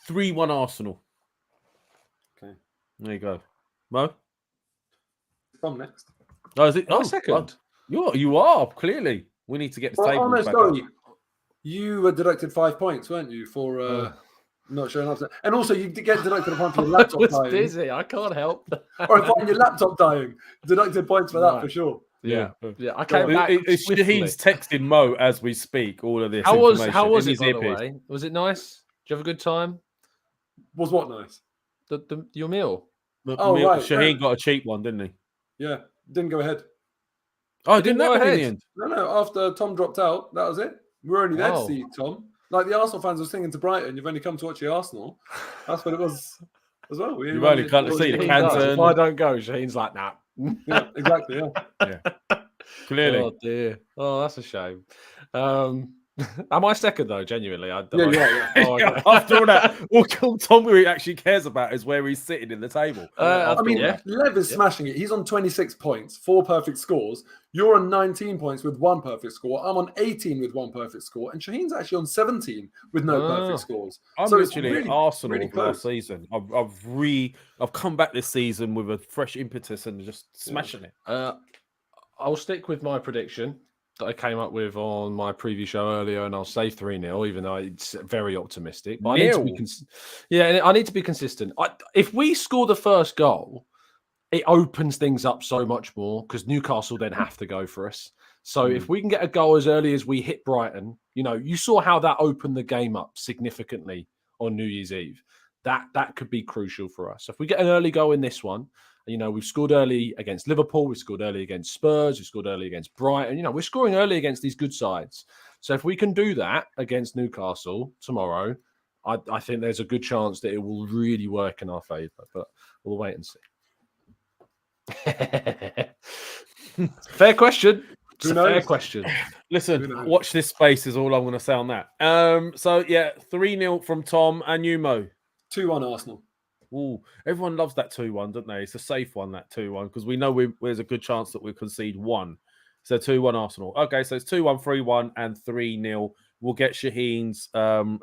3-1 Arsenal. Okay. There you go. Mo? I'm next. Oh, is it? Oh, second. You are, clearly. We need to get the table back sorry. up. You were deducted 5 points, weren't you, for not showing up? And also, you get deducted a point for your laptop dying. I was busy. I can't help. Or if your laptop dying, deducted points for that for sure. Yeah. I came back. He's texting Mo as we speak. All of this. How was it? By the way, was it nice? Did you have a good time? Was what nice? Your meal. Right. Shaheen got a cheap one, didn't he? Yeah, didn't go ahead. Oh, didn't go ahead in the end? No. After Tom dropped out, that was it. We were only there to see Tom. Like the Arsenal fans were singing to Brighton, you've only come to watch the Arsenal. That's what it was as well. You've only come to see the Canton. If I don't go, Shaheen's like, nah. Yeah, exactly, yeah. Clearly. Oh, dear. Oh, that's a shame. Am I second though? Genuinely, Yeah. Oh, okay. After all that, all Tom really actually cares about is where he's sitting in the table. I mean, Lev is smashing it. He's on 26 points, 4 perfect scores. You're on 19 points with 1 perfect score. I'm on 18 with 1 perfect score, and Shaheen's actually on 17 with no perfect scores. I'm so literally really, Arsenal really last season. I've come back this season with a fresh impetus and just smashing it. I'll stick with my prediction that I came up with on my preview show earlier, and I'll say 3-0, even though it's very optimistic. But I need to be I need to be consistent. If we score the first goal, it opens things up so much more because Newcastle then have to go for us. So if we can get a goal as early as we hit Brighton, you saw how that opened the game up significantly on New Year's Eve. That could be crucial for us. So if we get an early goal in this one, we've scored early against Liverpool, we've scored early against Spurs, we've scored early against Brighton. We're scoring early against these good sides. So if we can do that against Newcastle tomorrow, I think there's a good chance that it will really work in our favour. But we'll wait and see. Fair question. It's a fair question. Listen, watch this space is all I'm going to say on that. 3-0 from Tom and you, Mo. 2-1 Arsenal. Ooh, everyone loves that 2-1, don't they? It's a safe one, that 2-1, because we know there's a good chance that we'll concede 1. So 2-1 Arsenal. Okay, so it's 2-1, 3-1, and 3-0. We'll get Shaheen's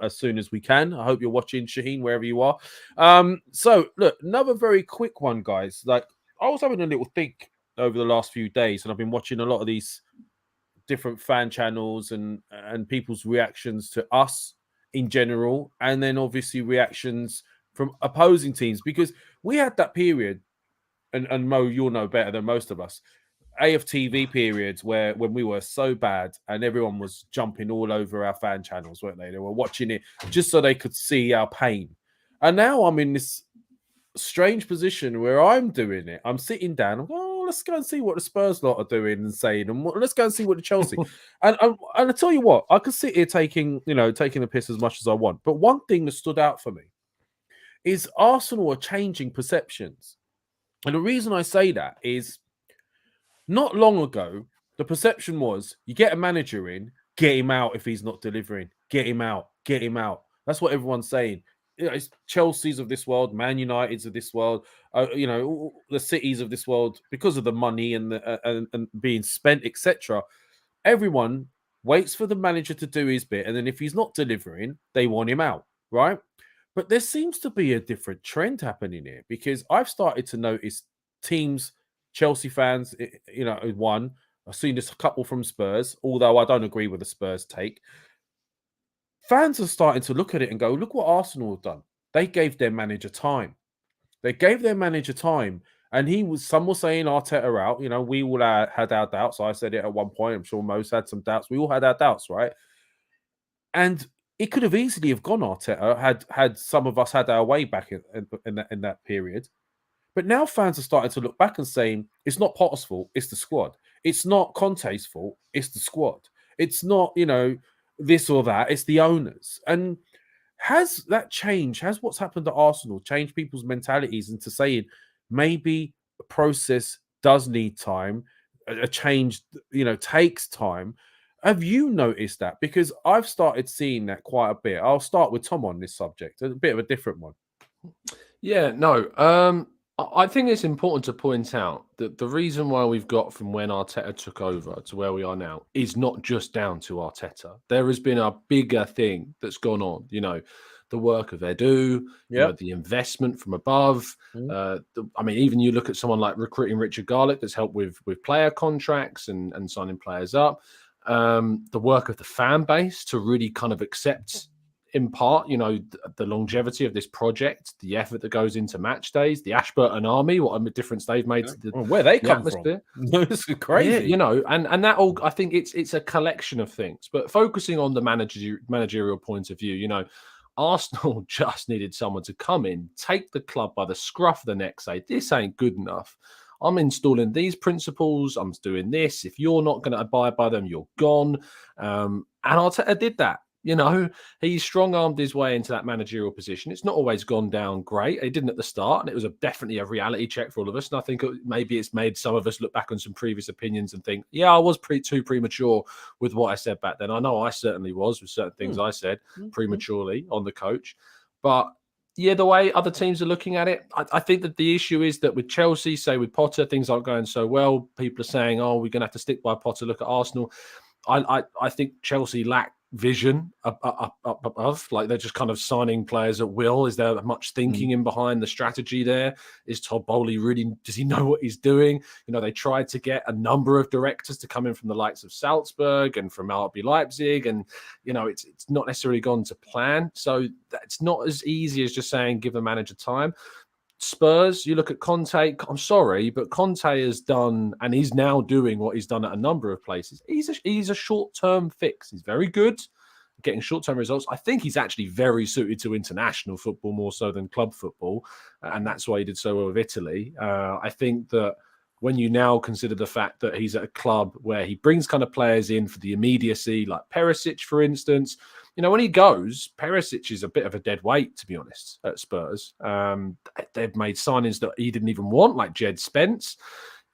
as soon as we can. I hope you're watching, Shaheen, wherever you are. So, look, another very quick one, guys. Like, I was having a little think over the last few days, and I've been watching a lot of these different fan channels and people's reactions to us in general, and then obviously reactions from opposing teams, because we had that period, and Mo, you'll know better than most of us, AFTV periods when we were so bad and everyone was jumping all over our fan channels, weren't they? They were watching it just so they could see our pain. And now I'm in this strange position where I'm doing it. I'm sitting down, I'm going, let's go and see what the Spurs lot are doing and saying, and let's go and see what the Chelsea. and I tell you what, I could sit here taking the piss as much as I want. But one thing that stood out for me is Arsenal are changing perceptions. And the reason I say that is not long ago, the perception was you get a manager in, get him out if he's not delivering. Get him out. Get him out. That's what everyone's saying. It's Chelsea's of this world, Man United's of this world, the cities of this world, because of the money and and being spent, etc. Everyone waits for the manager to do his bit, and then if he's not delivering, they want him out, right? But there seems to be a different trend happening here, because I've started to notice teams, Chelsea fans, one. I've seen this a couple from Spurs, although I don't agree with the Spurs take. Fans are starting to look at it and go, look what Arsenal have done. They gave their manager time. And some were saying Arteta out. We all had our doubts. I said it at one point. I'm sure most had some doubts. We all had our doubts, right? And it could have easily have gone Arteta had some of us had our way back in that period. But now fans are starting to look back and saying, it's not Potter's fault, it's the squad. It's not Conte's fault, it's the squad. It's not, this or that, it's the owners. And has that changed? Has what's happened to Arsenal changed people's mentalities into saying maybe a process does need time, a change, takes time? Have you noticed that? Because I've started seeing that quite a bit. I'll start with Tom on this subject, a bit of a different one. Yeah, no. I think it's important to point out that the reason why we've got from when Arteta took over to where we are now is not just down to Arteta. There has been a bigger thing that's gone on, the work of Edu, the investment from above. Even you look at someone like recruiting Richard Garlick that's helped with player contracts and signing players up. The work of the fan base to really kind of accept, in part, the longevity of this project, the effort that goes into match days, the Ashburton Army, what a difference they've made to where they come atmosphere. From. It's crazy. Yeah, and that all, I think it's a collection of things. But focusing on the managerial point of view, Arsenal just needed someone to come in, take the club by the scruff of the neck, say, this ain't good enough. I'm installing these principles. I'm doing this. If you're not going to abide by them, you're gone. And Arteta did that. You know, he strong-armed his way into that managerial position. It's not always gone down great. It didn't at the start, and it was definitely a reality check for all of us. And I think maybe it's made some of us look back on some previous opinions and think, yeah, I was too premature with what I said back then. I know I certainly was with certain things I said prematurely on the coach. But yeah, the way other teams are looking at it, I think that the issue is that with Chelsea, say with Potter, things aren't going so well. People are saying, oh, we're going to have to stick by Potter. Look at Arsenal. I think Chelsea lack vision up above. Like, they're just kind of signing players at will. Is there much thinking in behind the strategy there? Is Todd Bowley really, does he know what he's doing? You know, they tried to get a number of directors to come in from the likes of Salzburg and from RB Leipzig, and you know, it's not necessarily gone to plan. So it's not as easy as just saying give the manager time. Spurs, you look at Conte. I'm sorry, but Conte has done, and he's now doing what he's done at a number of places. He's a short-term fix. He's very good at getting short-term results. I think he's actually very suited to international football more so than club football, and that's why he did so well with Italy. I think that when you now consider the fact that he's at a club where he brings kind of players in for the immediacy, like Perisic, for instance. You know, when he goes, Perisic is a bit of a dead weight, to be honest, at Spurs. They've made signings that he didn't even want, like Jed Spence.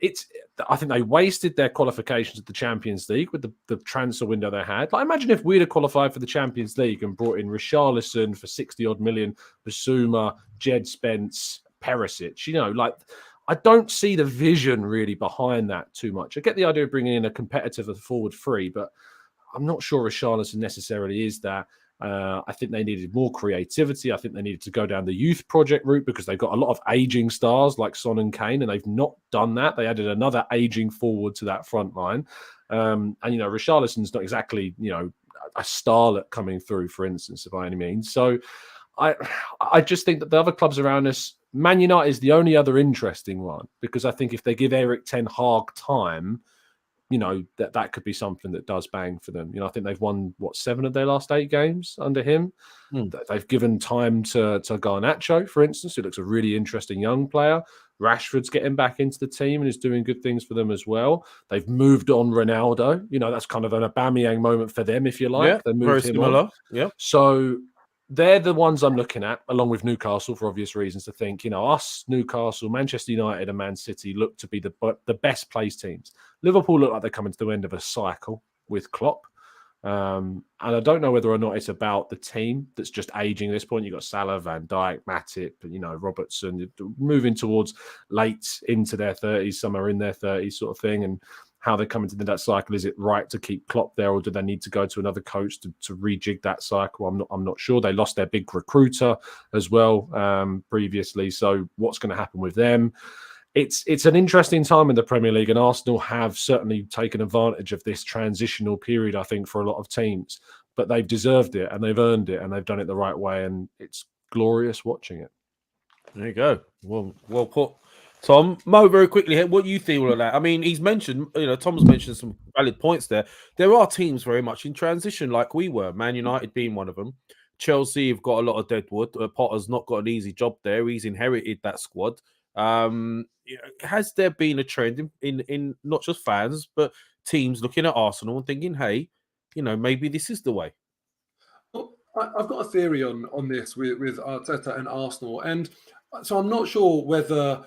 I think they wasted their qualifications at the Champions League with the transfer window they had. Like, imagine if we'd have qualified for the Champions League and brought in Richarlison for 60-odd million, Basuma, Jed Spence, Perisic. You know, like, I don't see the vision really behind that too much. I get the idea of bringing in a competitive forward three, but I'm not sure Richarlison necessarily is that. I think they needed more creativity. I think they needed to go down the youth project route because they've got a lot of aging stars like Son and Kane, and they've not done that. They added another aging forward to that front line. And, you know, Richarlison's not exactly, you know, a starlet coming through, for instance, by any means. So I just think that the other clubs around us, Man United is the only other interesting one, because I think if they give Erik ten Hag time, you know, that could be something that does bang for them. You know, I think they've won, 7 of their last 8 games under him. They've given time to Garnacho, for instance, who looks a really interesting young player. Rashford's getting back into the team and is doing good things for them as well. They've moved on Ronaldo. You know, that's kind of an Aubameyang moment for them, if you like. Yeah, they moved him similar. on. Yeah. So they're the ones I'm looking at, along with Newcastle, for obvious reasons, to think, you know, us, Newcastle, Manchester United and Man City look to be the best placed teams. Liverpool look like they're coming to the end of a cycle with Klopp. And I don't know whether or not it's about the team that's just aging at this point. You've got Salah, Van Dijk, Matip, you know, Robertson, moving towards late into their 30s, some are in their 30s sort of thing, and how they're coming to that cycle. Is it right to keep Klopp there, or do they need to go to another coach to rejig that cycle? I'm not sure. They lost their big recruiter as well previously. So what's going to happen with them? It's an interesting time in the Premier League, and Arsenal have certainly taken advantage of this transitional period, I think, for a lot of teams. But they've deserved it, and they've earned it, and they've done it the right way, and it's glorious watching it. There you go. Well put. Tom, Mo, very quickly, what do you think all of that? I mean, he's mentioned, you know, Tom's mentioned some valid points there. There are teams very much in transition, like we were, Man United being one of them. Chelsea have got a lot of deadwood. Potter's not got an easy job there. He's inherited that squad. Has there been a trend in not just fans, but teams looking at Arsenal and thinking, hey, you know, maybe this is the way? Well, I've got a theory on this with Arteta and Arsenal. And so I'm not sure whether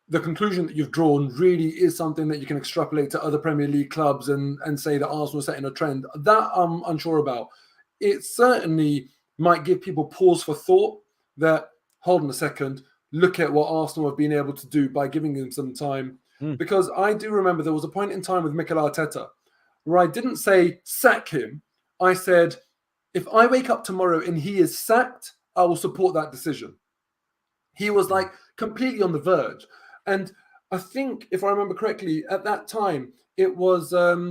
the conclusion that you've drawn really is something that you can extrapolate to other Premier League clubs and say that Arsenal is setting a trend. That I'm unsure about. It certainly might give people pause for thought that, hold on a second, look at what Arsenal have been able to do by giving them some time. Because I do remember there was a point in time with Mikel Arteta where I didn't say sack him. I said, if I wake up tomorrow and he is sacked, I will support that decision. He was like completely on the verge. And I think, if I remember correctly, at that time, it was, I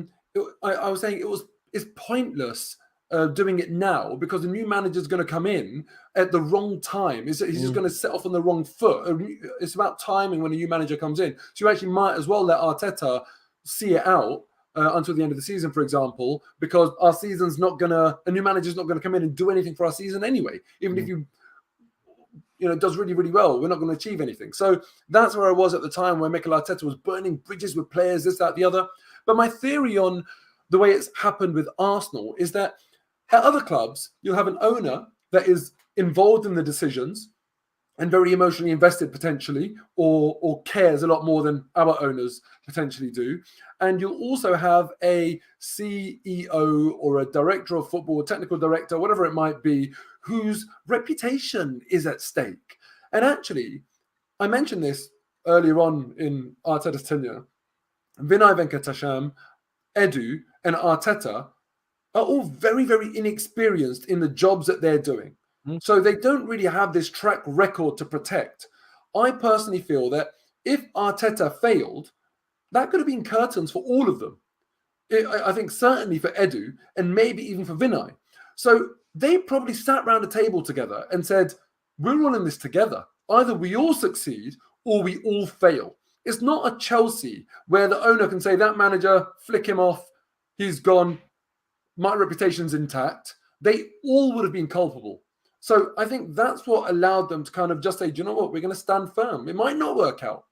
was saying it's pointless doing it now because the new manager is going to come in at the wrong time. He's just going to set off on the wrong foot. It's about timing when a new manager comes in. So you actually might as well let Arteta see it out until the end of the season, for example, because our season's not going to, a new manager's not going to come in and do anything for our season anyway. Even if you know, does really, really well, we're not going to achieve anything. So that's where I was at the time where Mikel Arteta was burning bridges with players, this, that, the other. But my theory on the way it's happened with Arsenal is that At other clubs, you'll have an owner that is involved in the decisions and very emotionally invested potentially, or cares a lot more than our owners potentially do. And you'll also have a CEO or a director of football, a technical director, whatever it might be, whose reputation is at stake. And actually, I mentioned this earlier on in Arteta's tenure. Vinay Venkatesham, Edu, and Arteta are all very, very inexperienced in the jobs that they're doing. So they don't really have this track record to protect. I personally feel that if Arteta failed, that could have been curtains for all of them. I think certainly for Edu and maybe even for Vinay. So they probably sat around a table together and said, we're all in this together. Either we all succeed or we all fail. It's not a Chelsea where the owner can say, that manager, flick him off, he's gone, my reputation's intact. They all would have been culpable. So I think that's what allowed them to kind of just say, do you know what, we're going to stand firm. It might not work out,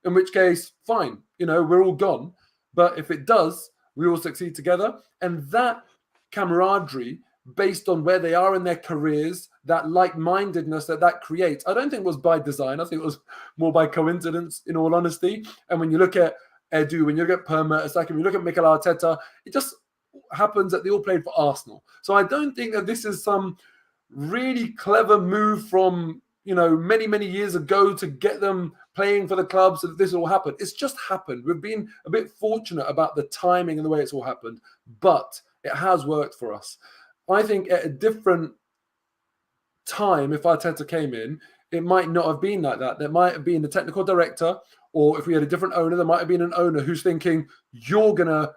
in which case, fine, we're all gone. But if it does, we all succeed together. And that camaraderie, based on where they are in their careers, that like-mindedness that creates, I don't think was by design. I think it was more by coincidence, in all honesty. And when you look at Edu, when you look at Mertesacker, when you look at Mikel Arteta, it just happens that they all played for Arsenal. So I don't think that this is some really clever move from many, many years ago to get them playing for the club so that this all happened. It's just happened. We've been a bit fortunate about the timing and the way it's all happened, but it has worked for us. I think at a different time, if Arteta came in, it might not have been like that. There might have been the technical director, or if we had a different owner, there might have been an owner who's thinking, you're going to,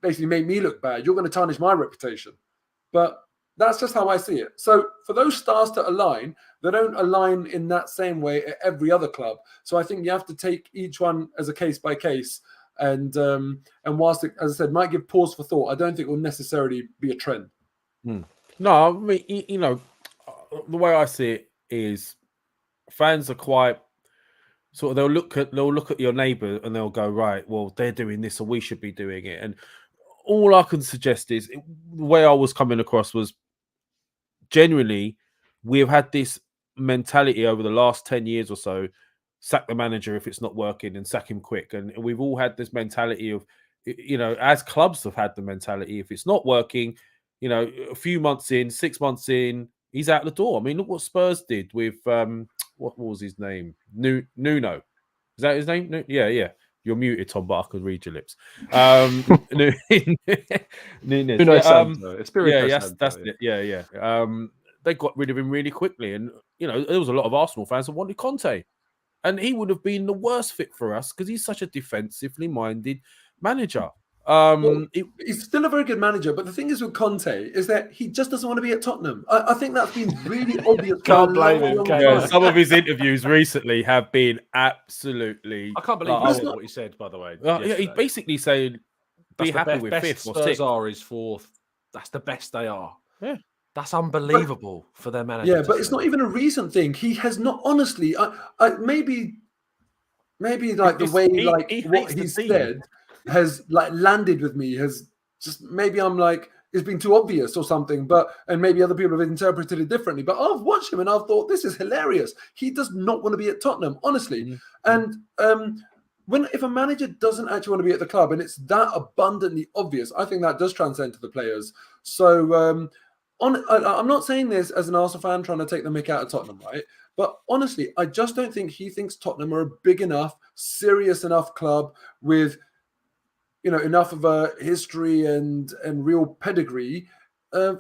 basically make me look bad. You're going to tarnish my reputation. But that's just how I see it. So for those stars to align, they don't align in that same way at every other club. So I think you have to take each one as a case by case. And whilst it, as I said, might give pause for thought, I don't think it will necessarily be a trend. No, I mean, the way I see it is fans are quite sort of, they'll look at your neighbour and they'll go, right, well, they're doing this, so we should be doing it. And all I can suggest is the way I was coming across was generally we have had this mentality over the last 10 years or so, sack the manager if it's not working and sack him quick. And we've all had this mentality of, as clubs have had the mentality, if it's not working, a few months in, 6 months in, he's out the door. I mean, look what Spurs did with, what was his name? Nuno. Is that his name? Yeah. You're muted, Tom, but I can read your lips. Nunes. That's it. Yeah. They got rid of him really quickly. And, there was a lot of Arsenal fans that wanted Conte. And he would have been the worst fit for us because he's such a defensively minded manager. He's still a very good manager, but the thing is with Conte is that he just doesn't want to be at Tottenham. I think that's been really obvious. Can't blame him. Some of his interviews recently have been absolutely. I can't believe what he said. By the way, he basically saying, "Be happy with fifth or sixth." Spurs are is fourth. That's the best they are. Yeah, that's unbelievable for their manager. Yeah, but it's not even a recent thing. He has not. Honestly, maybe like the way what he said has landed with me, has just, maybe I'm like, it's been too obvious or something, and maybe other people have interpreted it differently, but I've watched him and I've thought, this is hilarious. He does not want to be at Tottenham, honestly. And if a manager doesn't actually want to be at the club and it's that abundantly obvious, I think that does transcend to the players. So I'm not saying this as an Arsenal fan trying to take the mick out of Tottenham, right? But honestly, I just don't think he thinks Tottenham are a big enough, serious enough club with enough of a history and real pedigree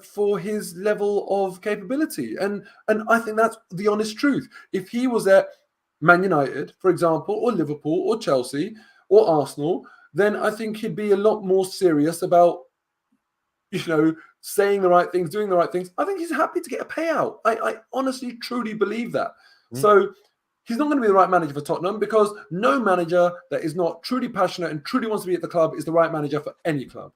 for his level of capability. And I think that's the honest truth. If he was at Man United, for example, or Liverpool, or Chelsea, or Arsenal, then I think he'd be a lot more serious about, saying the right things, doing the right things. I think he's happy to get a payout. I honestly, truly believe that. So he's not going to be the right manager for Tottenham, because no manager that is not truly passionate and truly wants to be at the club is the right manager for any club.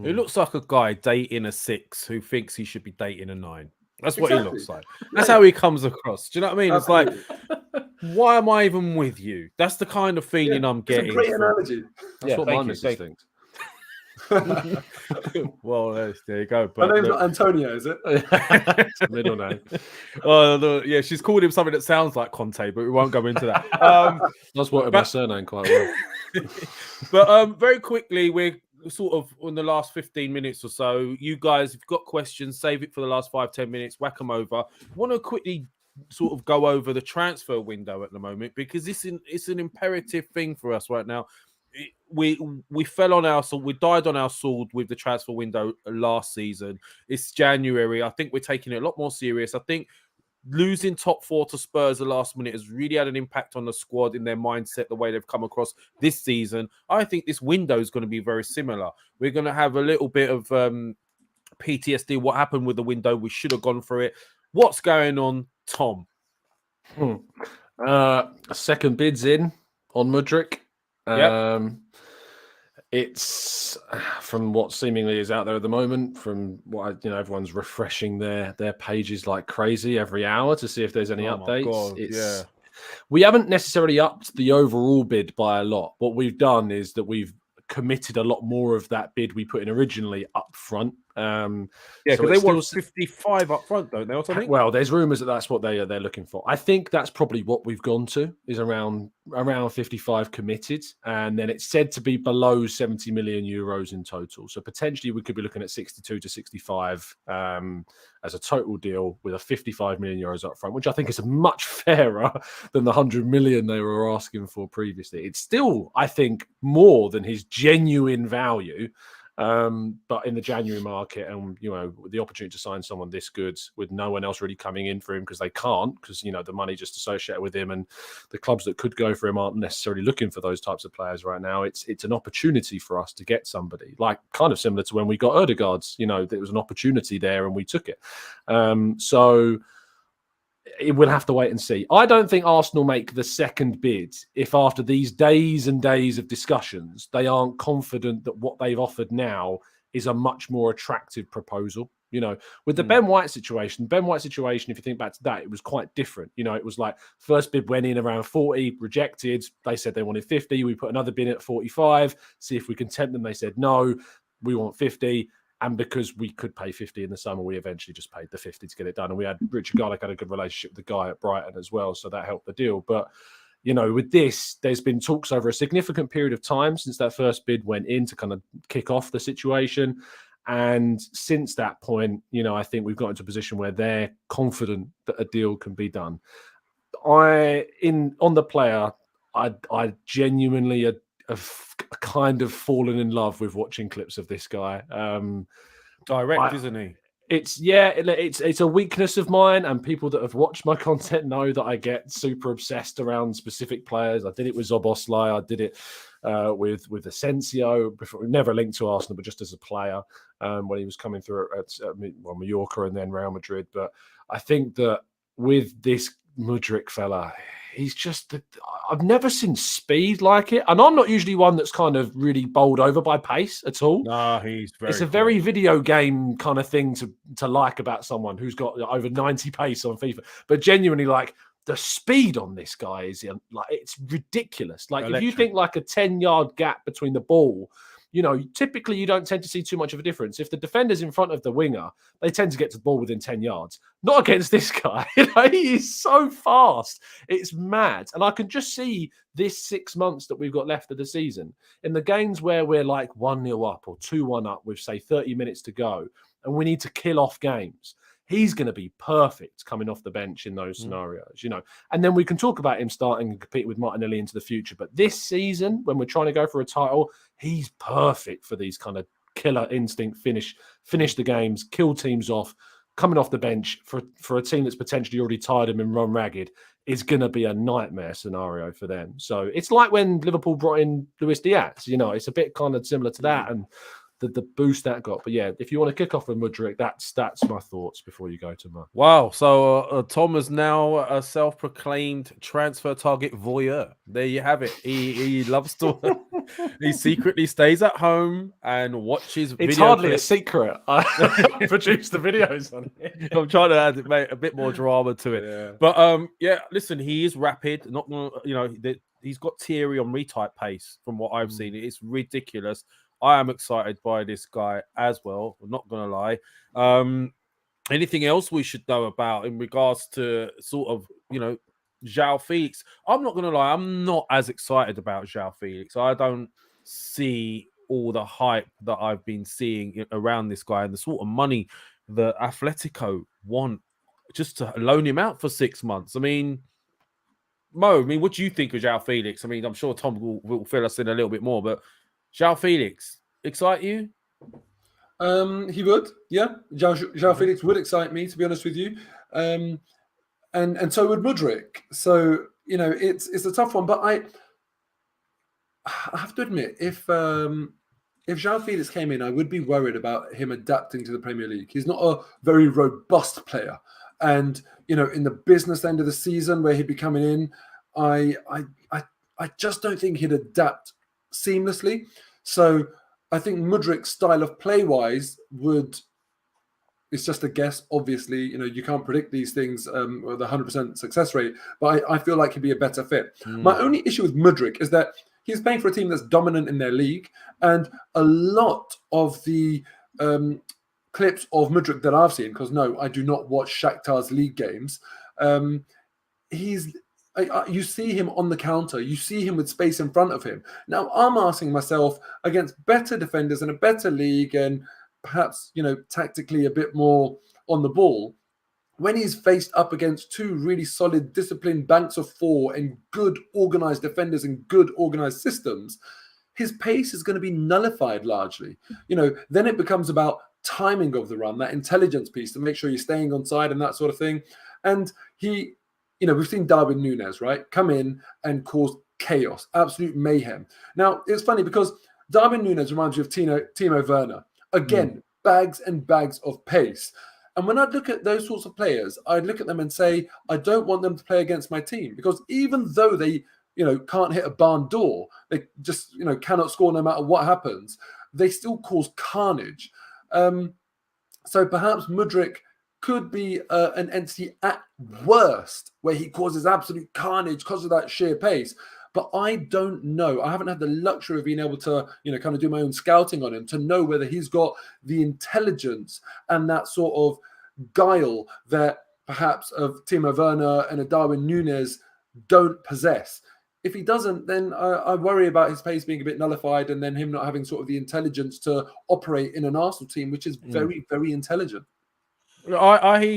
He looks like a guy dating a 6 who thinks he should be dating a 9. That's what he looks like. That's how he comes across. Do you know what I mean? Absolutely. It's like, why am I even with you? That's the kind of feeling I'm getting. It's a great analogy. That's what my missus thinks. Well, there you go. Her But name's not Antonio, is it? It's a middle name. yeah, she's called him something that sounds like Conte, but we won't go into that. That's what my surname quite well. But very quickly, we're sort of on the last 15 minutes or so. You guys, if you've got questions, save it for the last 5-10 minutes, whack them over. Want to quickly sort of go over the transfer window at the moment, because it's an imperative thing for us right now. We fell on our sword, we died on our sword with the transfer window last season. It's January. I think we're taking it a lot more serious. I think losing top 4 to Spurs the last minute has really had an impact on the squad in their mindset, the way they've come across this season. I think this window is going to be very similar. We're going to have a little bit of PTSD. What happened with the window? We should have gone for it. What's going on, Tom? Second bid's in on Mudryk. Yep. It's from what seemingly is out there at the moment, from what everyone's refreshing their pages like crazy every hour to see if there's any updates. God, we haven't necessarily upped the overall bid by a lot. What we've done is that we've committed a lot more of that bid we put in originally up front. Because they want 55 up front, don't they, or something? Well, there's rumours that that's what they're looking for. I think that's probably what we've gone to, is around 55 committed, and then it's said to be below 70 million euros in total. So potentially we could be looking at 62 to 65 as a total deal, with a 55 million euros up front, which I think is much fairer than the 100 million they were asking for previously. It's still, I think, more than his genuine value. But in the January market, and the opportunity to sign someone this good with no one else really coming in for him, because they can't, because the money just associated with him, and the clubs that could go for him aren't necessarily looking for those types of players right now. It's an opportunity for us to get somebody, like kind of similar to when we got Ødegaard's. There was an opportunity there and we took it. So we'll have to wait and see. I don't think Arsenal make the second bid if after these days and days of discussions, they aren't confident that what they've offered now is a much more attractive proposal. With the Ben White situation, if you think back to that, it was quite different. It was like first bid went in around 40, rejected. They said they wanted 50. We put another bid at 45, see if we can tempt them. They said, no, we want 50. And because we could pay 50 in the summer, we eventually just paid the 50 to get it done. And we had Richard Garlick had a good relationship with the guy at Brighton as well, so that helped the deal. But with this, there's been talks over a significant period of time since that first bid went in to kind of kick off the situation. And since that point, I think we've got into a position where they're confident that a deal can be done. On the player, I genuinely have kind of fallen in love with watching clips of this guy. Direct, isn't he? It's a weakness of mine, and people that have watched my content know that I get super obsessed around specific players. I did it with arslei. I did it with Asensio, before, never linked to Arsenal, but just as a player when he was coming through at Mallorca and then Real Madrid. But I think that with this Mudryk fella, he's just, I've never seen speed like it. And I'm not usually one that's kind of really bowled over by pace at all. No, it's a very video game kind of thing to like about someone who's got over 90 pace on FIFA. But genuinely, like, the speed on this guy is like, it's ridiculous. Like, if you think like a 10-yard gap between the ball, typically you don't tend to see too much of a difference. If the defender's in front of the winger, they tend to get to the ball within 10 yards. Not against this guy. He is so fast. It's mad. And I can just see this 6 months that we've got left of the season, in the games where we're like 1-0 up or 2-1 up with, say, 30 minutes to go, and we need to kill off games. He's going to be perfect coming off the bench in those scenarios, And then we can talk about him starting and compete with Martinelli into the future. But this season, when we're trying to go for a title, he's perfect for these kind of killer instinct finish the games, kill teams off, coming off the bench for a team that's potentially already tired him and run ragged is going to be a nightmare scenario for them. So it's like when Liverpool brought in Luis Diaz, it's a bit kind of similar to that. And the boost that got. But yeah, if you want to kick off with Mudryk, that's my thoughts before you go to Mark. Wow. So Tom is now a self-proclaimed transfer target voyeur. There you have it. He loves to... he secretly stays at home and watches videos. It's hardly a secret. I produce the videos on it. I'm trying to add a bit more drama to it. Yeah. But listen, he is rapid. Not he's got Thierry on retype pace from what I've seen. It's ridiculous. I am excited by this guy as well. I'm not going to lie. Anything else we should know about in regards to sort of, João Felix? I'm not going to lie. I'm not as excited about João Felix. I don't see all the hype that I've been seeing around this guy and the sort of money that Atletico want just to loan him out for 6 months. I mean, Mo, what do you think of João Felix? I mean, I'm sure Tom will fill us in a little bit more, but João Felix, excite you? He would, yeah. João Felix would excite me, to be honest with you, and so would Mudryk. So it's a tough one, but I have to admit, if João Felix came in, I would be worried about him adapting to the Premier League. He's not a very robust player, and in the business end of the season where he'd be coming in, I just don't think he'd adapt seamlessly. So I think Mudryk's style of play-wise it's just a guess, obviously. You can't predict these things with a 100% success rate, but I feel like he'd be a better fit. My only issue with Mudryk is that he's playing for a team that's dominant in their league, and a lot of the clips of Mudryk that I've seen, because no, I do not watch Shakhtar's league games, you see him on the counter. You see him with space in front of him. Now, I'm asking myself, against better defenders in a better league and perhaps, tactically a bit more on the ball, when he's faced up against two really solid, disciplined banks of four and good organized defenders and good organized systems, his pace is going to be nullified largely. Then it becomes about timing of the run, that intelligence piece to make sure you're staying on side and that sort of thing. And we've seen Darwin Núñez, right, come in and cause chaos, absolute mayhem. Now, it's funny because Darwin Núñez reminds me of Timo Werner. Again, bags and bags of pace. And when I look at those sorts of players, I'd look at them and say, I don't want them to play against my team, because even though they, can't hit a barn door, they just, cannot score no matter what happens, they still cause carnage. So perhaps Mudryk could be an entity at worst where he causes absolute carnage because of that sheer pace. But I don't know. I haven't had the luxury of being able to, kind of do my own scouting on him to know whether he's got the intelligence and that sort of guile that perhaps of Timo Werner and a Darwin Núñez don't possess. If he doesn't, then I worry about his pace being a bit nullified and then him not having sort of the intelligence to operate in an Arsenal team, which is very, very intelligent. I hear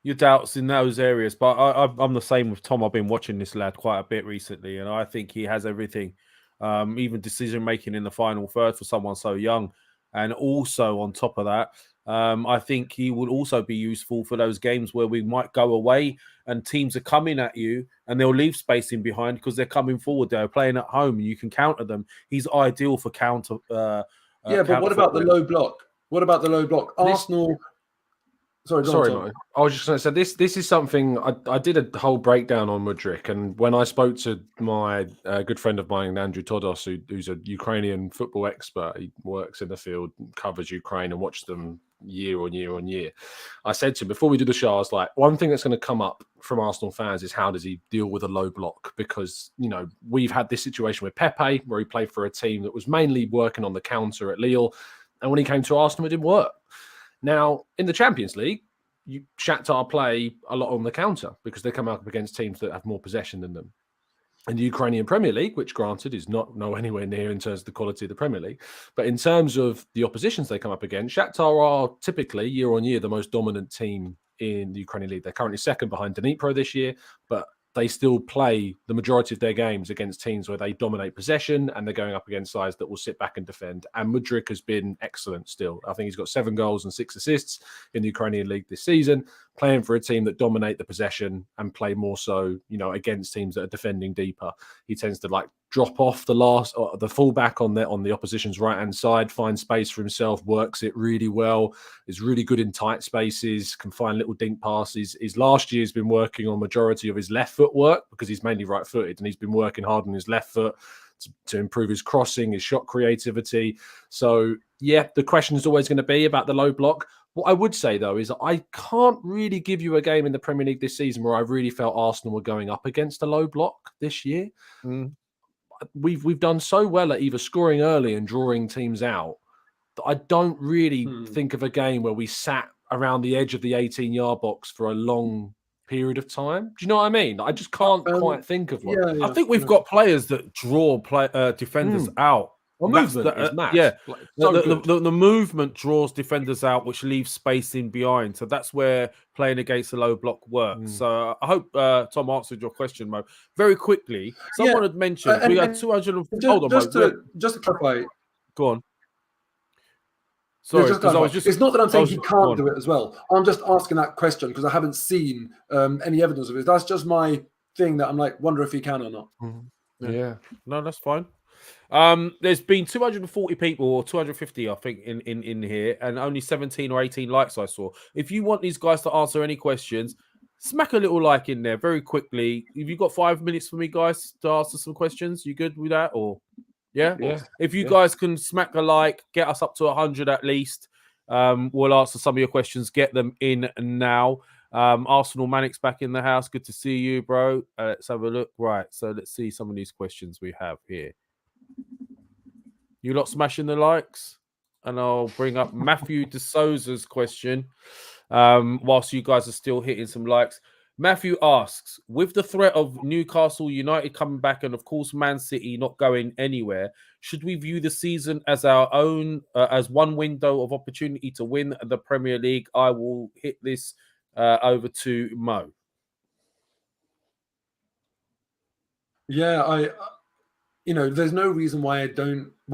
your doubts in those areas, but I'm the same with Tom. I've been watching this lad quite a bit recently, and I think he has everything, even decision making in the final third for someone so young. And also on top of that, I think he would also be useful for those games where we might go away and teams are coming at you and they'll leave space in behind because they're coming forward. They're playing at home and you can counter them. He's ideal for counter. But what about the low block? Arsenal. Sorry, Mike. I was just going to say this is something I did a whole breakdown on Mudryk, and when I spoke to my good friend of mine, Andrew Todos, who's a Ukrainian football expert, he works in the field, covers Ukraine, and watches them year on year on year. I said to him before we do the show, I was like, one thing that's going to come up from Arsenal fans is how does he deal with a low block? Because we've had this situation with Pepe where he played for a team that was mainly working on the counter at Lille, and when he came to Arsenal, it didn't work. Now, in the Champions League, Shakhtar play a lot on the counter because they come up against teams that have more possession than them. In the Ukrainian Premier League, which granted is not anywhere near in terms of the quality of the Premier League, but in terms of the oppositions they come up against, Shakhtar are typically year on year the most dominant team in the Ukrainian League. They're currently second behind Dnipro this year, but they still play the majority of their games against teams where they dominate possession and they're going up against sides that will sit back and defend. And Mudryk has been excellent still. I think he's got 7 goals and 6 assists in the Ukrainian League this season, playing for a team that dominate the possession and play more so, against teams that are defending deeper. He tends to drop off the fullback on the opposition's right-hand side, find space for himself, works it really well, is really good in tight spaces, can find little dink passes. His last year has been working on majority of his left foot work because he's mainly right-footed, and he's been working hard on his left foot to improve his crossing, his shot creativity. So, yeah, the question is always going to be about the low block. What I would say, though, is I can't really give you a game in the Premier League this season where I really felt Arsenal were going up against a low block this year. we've done so well at either scoring early and drawing teams out that I don't really think of a game where we sat around the edge of the 18-yard box for a long period of time. Do you know what I mean? I just can't quite think of one. I think we've got players that draw defenders out. Well, movement is mad. Yeah, like, so the movement draws defenders out, which leaves space in behind. So that's where playing against a low block works. So I hope Tom answered your question, Mo. Very quickly, someone had mentioned we had 200. Hold on, just to clarify. Go on. Sorry, it's not that I'm saying he can't do it as well. I'm just asking that question because I haven't seen any evidence of it. That's just my thing that I'm like, wonder if he can or not. Yeah. No, that's fine. There's been 240 people or 250, I think, in here, and only 17 or 18 likes I saw. If you want these guys to answer any questions, smack a little like in there very quickly. Have you got 5 minutes for me, guys, to answer some questions? You good with that? Or yeah? If you guys can smack a like, get us up to 100 at least. We'll answer some of your questions. Get them in now. Arsenal Manic's back in the house. Good to see you, bro. Let's have a look. Right, so let's see some of these questions we have here. You lot smashing the likes, and I'll bring up Matthew De Souza's question whilst you guys are still hitting some likes. Matthew asks, with the threat of Newcastle United coming back and, of course, Man City not going anywhere, should we view the season as our own, as one window of opportunity to win the Premier League? I will hit this over to Mo. Yeah, there's no reason why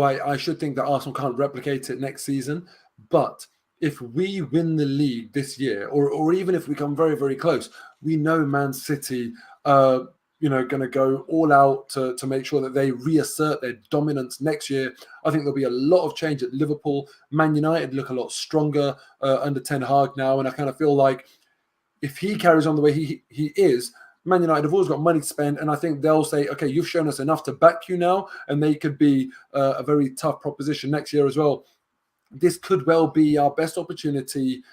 I should think that Arsenal can't replicate it next season. But if we win the league this year, or even if we come very, very close, we know Man City are, going to go all out to make sure that they reassert their dominance next year. I think there'll be a lot of change at Liverpool. Man United look a lot stronger under Ten Hag now, and I kind of feel like if he carries on the way he is, Man United have always got money to spend, and I think they'll say, okay, you've shown us enough to back you now, and they could be a very tough proposition next year as well. This could well be our best opportunity,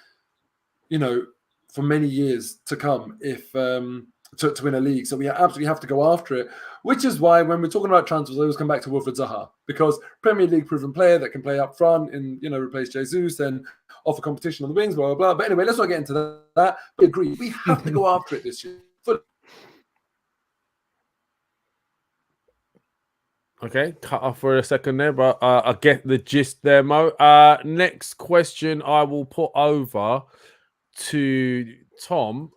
for many years to come if to win a league. So we absolutely have to go after it, which is why when we're talking about transfers, I always come back to Wilfried Zaha, because Premier League proven player that can play up front and, replace Jesus and offer competition on the wings, blah, blah, blah. But anyway, let's not get into that. We agree. We have to go after it this year. Okay, cut off for a second there, but I get the gist there, Mo. Next question I will put over to Tom.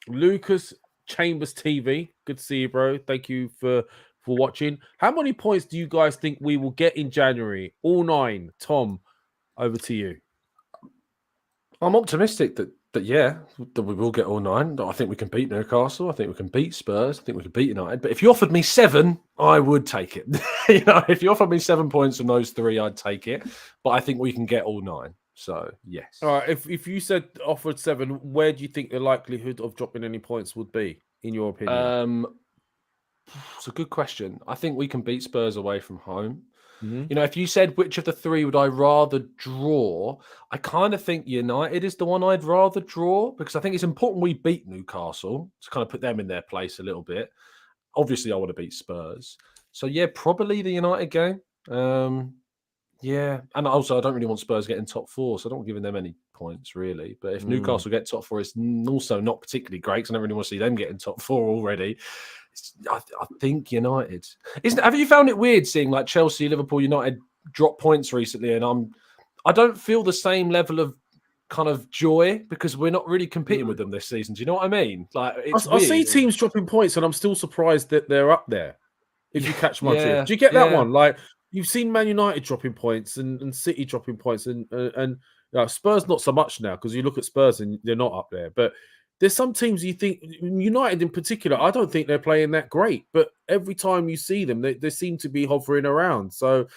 Lucas Chambers TV. Good to see you, bro. Thank you for watching. How many points do you guys think we will get in January? All 9. Tom, over to you. I'm optimistic that we will get all 9. I think we can beat Newcastle. I think we can beat Spurs. I think we can beat United. But if you offered me 7, I would take it. If you offered me 7 points from those 3, I'd take it. But I think we can get all 9. So, yes. All right. If you said offered 7, where do you think the likelihood of dropping any points would be, in your opinion? It's a good question. I think we can beat Spurs away from home. Mm-hmm. If you said which of the 3 would I rather draw, I kind of think United is the one I'd rather draw, because I think it's important we beat Newcastle to kind of put them in their place a little bit. Obviously, I want to beat Spurs. So, yeah, probably the United game. Yeah. And also, I don't really want Spurs getting top 4, so I don't give them any points, really. But if Newcastle get top 4, it's also not particularly great, because I don't really want to see them getting top 4 already. I think United. Have you found it weird seeing like Chelsea, Liverpool, United drop points recently? And I don't feel the same level of kind of joy because we're not really competing with them this season. Do you know what I mean? Like, I see teams dropping points, and I'm still surprised that they're up there. If you catch my drift, do you get that one? Like, you've seen Man United dropping points and City dropping points, and Spurs not so much now, because you look at Spurs and they're not up there, but. There's some teams you think, United in particular, I don't think they're playing that great. But every time you see them, they seem to be hovering around. So,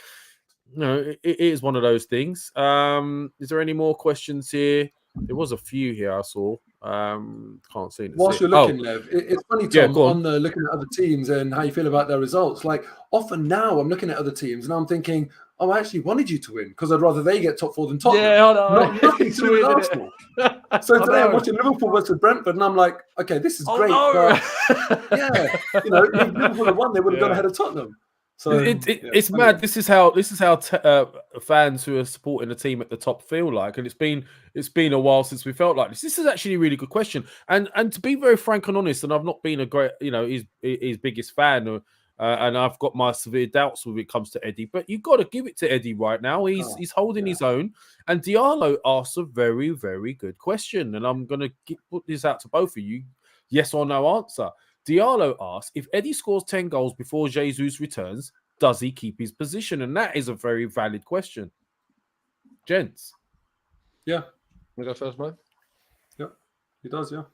it is one of those things. Is there any more questions here? There was a few here I saw. Can't see it. Whilst you're looking, Lev, it's funny, Tom, on the looking at other teams and how you feel about their results. Like, often now I'm looking at other teams and I'm thinking, oh, I actually wanted you to win because I'd rather they get top 4 than Tottenham. Yeah, I know. Nothing to do with Arsenal. So today I'm watching Liverpool versus Brentford and I'm like, okay, this is great. No. But if Liverpool had won, they would have gone ahead of Tottenham. So it's mad. This is how fans who are supporting a team at the top feel like, and it's been a while since we felt like this. This is actually a really good question, and to be very frank and honest, and I've not been a great, his biggest fan, and I've got my severe doubts when it comes to Eddie. But you've got to give it to Eddie right now. He's holding his own, and Diallo asks a very, very good question, and I'm going to put this out to both of you, yes or no answer. Diallo asks, if Eddie scores 10 goals before Jesus returns, does he keep his position? And that is a very valid question. Gents. Yeah. We go first, mate? Yeah, he does, yeah.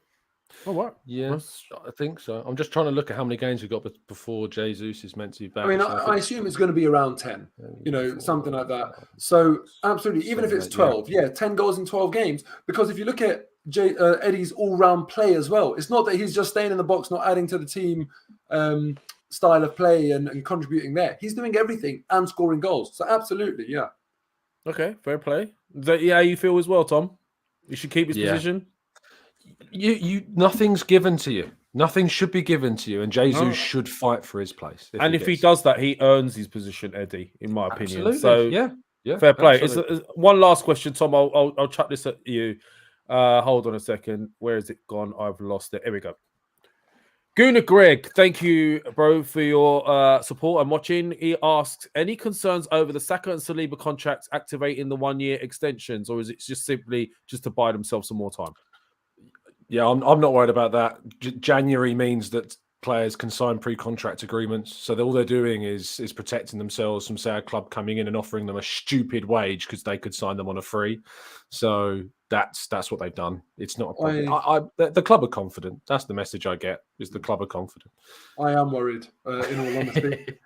Oh, what? Yeah, I think so. I'm just trying to look at how many games we've got before Jesus is meant to be back. I mean, I assume it's going to be around 10, something like that. So, absolutely, even if it's 12, 10 goals in 12 games. Because if you look at Eddie's all-round play as well, it's not that he's just staying in the box, not adding to the team style of play and contributing there. He's doing everything and scoring goals. So, absolutely, yeah. Okay, fair play. Is that how you feel as well, Tom? You should keep his position? You nothing's given to you. Nothing should be given to you, and Jesus should fight for his place. If he does that, he earns his position, Eddie, in my opinion. Absolutely. So yeah, fair play. It's one last question, Tom. I'll chuck this at you. Hold on a second. Where has it gone? I've lost it. Here we go. Gooner Greg, thank you, bro, for your support and watching. He asks, any concerns over the Saka and Saliba contracts activating the 1-year extensions, or is it just simply to buy themselves some more time? Yeah, I'm not worried about that. January means that players can sign pre-contract agreements, so all they're doing is protecting themselves from, say, a club coming in and offering them a stupid wage because they could sign them on a free. So that's what they've done. It's not a problem. The club are confident. That's the message I get, is the club are confident. I am worried, in all honesty,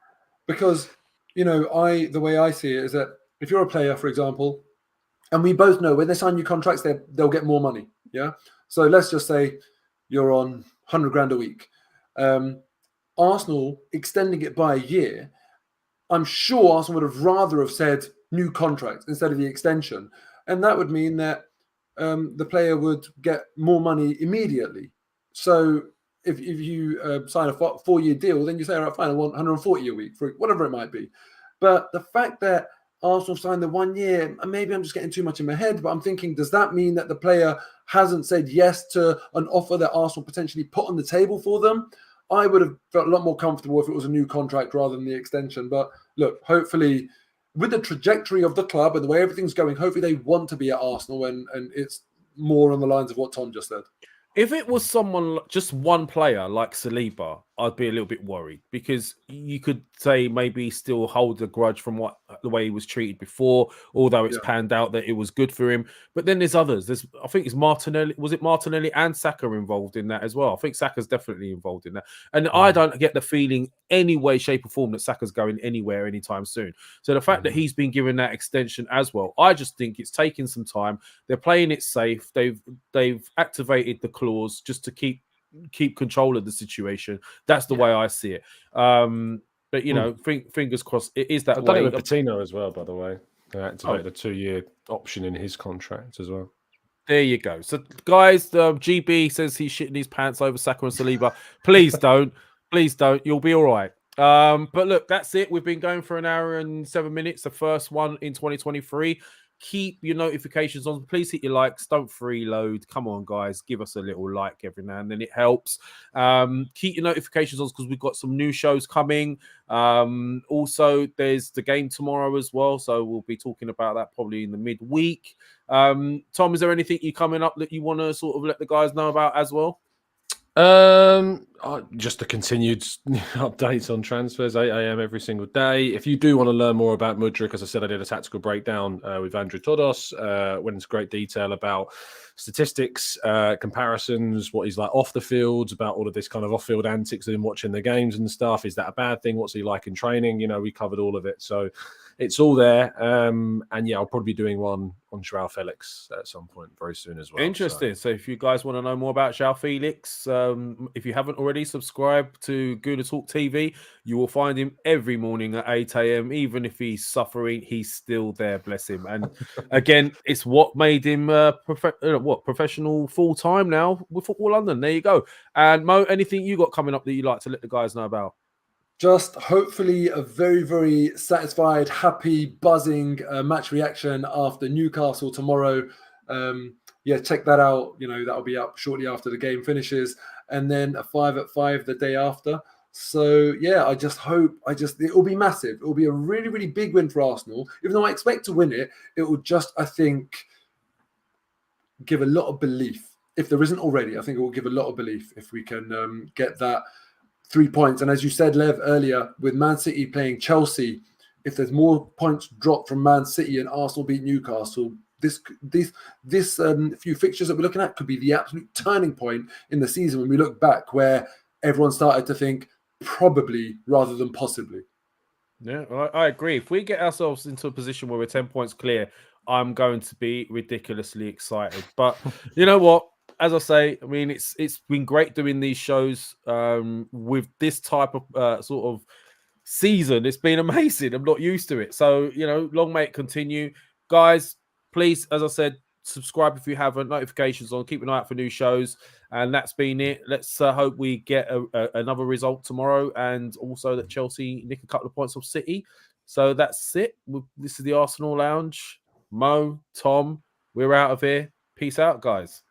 because the way I see it is that if you're a player, for example, and we both know when they sign new contracts, they'll get more money. Yeah. So let's just say you're on 100 grand a week. Arsenal extending it by a year, I'm sure Arsenal would have rather have said new contract instead of the extension. And that would mean that the player would get more money immediately. So if you sign a 4-year deal, then you say, all right, fine, I want 140 a week, for whatever it might be. But the fact that Arsenal signed the 1 year, and maybe I'm just getting too much in my head, but I'm thinking, does that mean that the player hasn't said yes to an offer that Arsenal potentially put on the table for them? I would have felt a lot more comfortable if it was a new contract rather than the extension. But look, hopefully, with the trajectory of the club and the way everything's going, hopefully they want to be at Arsenal, and it's more on the lines of what Tom just said. If it was someone, just one player like Saliba, I'd be a little bit worried, because you could say maybe still hold a grudge from the way he was treated before, although it's panned out that it was good for him. But then there's others. I think it's Martinelli. Was it Martinelli and Saka involved in that as well? I think Saka's definitely involved in that. And I don't get the feeling any way, shape or form that Saka's going anywhere anytime soon. So the fact that he's been given that extension as well, I just think it's taking some time. They're playing it safe. They've activated the clause just to keep control of the situation. That's the way I see it. But fingers crossed, it is that I've way. done it with Patino as well, by the way. They activated a 2-year option in his contract as well. There you go. So, guys, GB says he's shitting his pants over Saka and Saliba. Please don't. Please don't. You'll be all right. But look, that's it. We've been going for an hour and 7 minutes. The first one in 2023. Keep your notifications on. Please hit your likes. Don't freeload. Come on, guys. Give us a little like every now and then. It helps. Keep your notifications on, because we've got some new shows coming. Also, there's the game tomorrow as well. So we'll be talking about that probably in the midweek. Tom, is there anything you coming up that you want to sort of let the guys know about as well? Just the continued updates on transfers, 8 a.m. every single day. If you do want to learn more about Mudryk, as I said, I did a tactical breakdown with Andrew Todos, went into great detail about statistics, comparisons, what he's like off the field, about all of this kind of off-field antics and watching the games and stuff. Is that a bad thing? What's he like in training? We covered all of it. So it's all there. And I'll probably be doing one on Joao Felix at some point very soon as well. Interesting. So if you guys want to know more about Joao Felix, if you haven't already, subscribe to Gooner Talk TV. You will find him every morning at 8 a.m. Even if he's suffering, he's still there, bless him. And again, it's what made him professional full-time now with Football London. There you go. And Mo, anything you got coming up that you'd like to let the guys know about? Just hopefully a very, very satisfied, happy, buzzing match reaction after Newcastle tomorrow. Check that out. That'll be up shortly after the game finishes, and then a 5 at 5 the day after. So I just hope it will be massive. It will be a really, really big win for Arsenal. Even though I expect to win it, it will just, I think, give a lot of belief. If there isn't already, I think it will give a lot of belief if we can get that 3 points. And as you said, Lev, earlier, with Man City playing Chelsea, if there's more points dropped from Man City and Arsenal beat Newcastle, this few fixtures that we're looking at could be the absolute turning point in the season when we look back, where everyone started to think probably rather than possibly. Yeah, I agree. If we get ourselves into a position where we're 10 points clear, I'm going to be ridiculously excited. But you know what? As I say, I mean, it's been great doing these shows with this type of sort of season. It's been amazing. I'm not used to it. So, long may it continue. Guys, please, as I said, subscribe if you haven't, notifications on, keep an eye out for new shows. And that's been it. Let's hope we get another result tomorrow, and also that Chelsea nick a couple of points off City. So that's it. This is the Arsenal Lounge. Mo, Tom, we're out of here. Peace out, guys.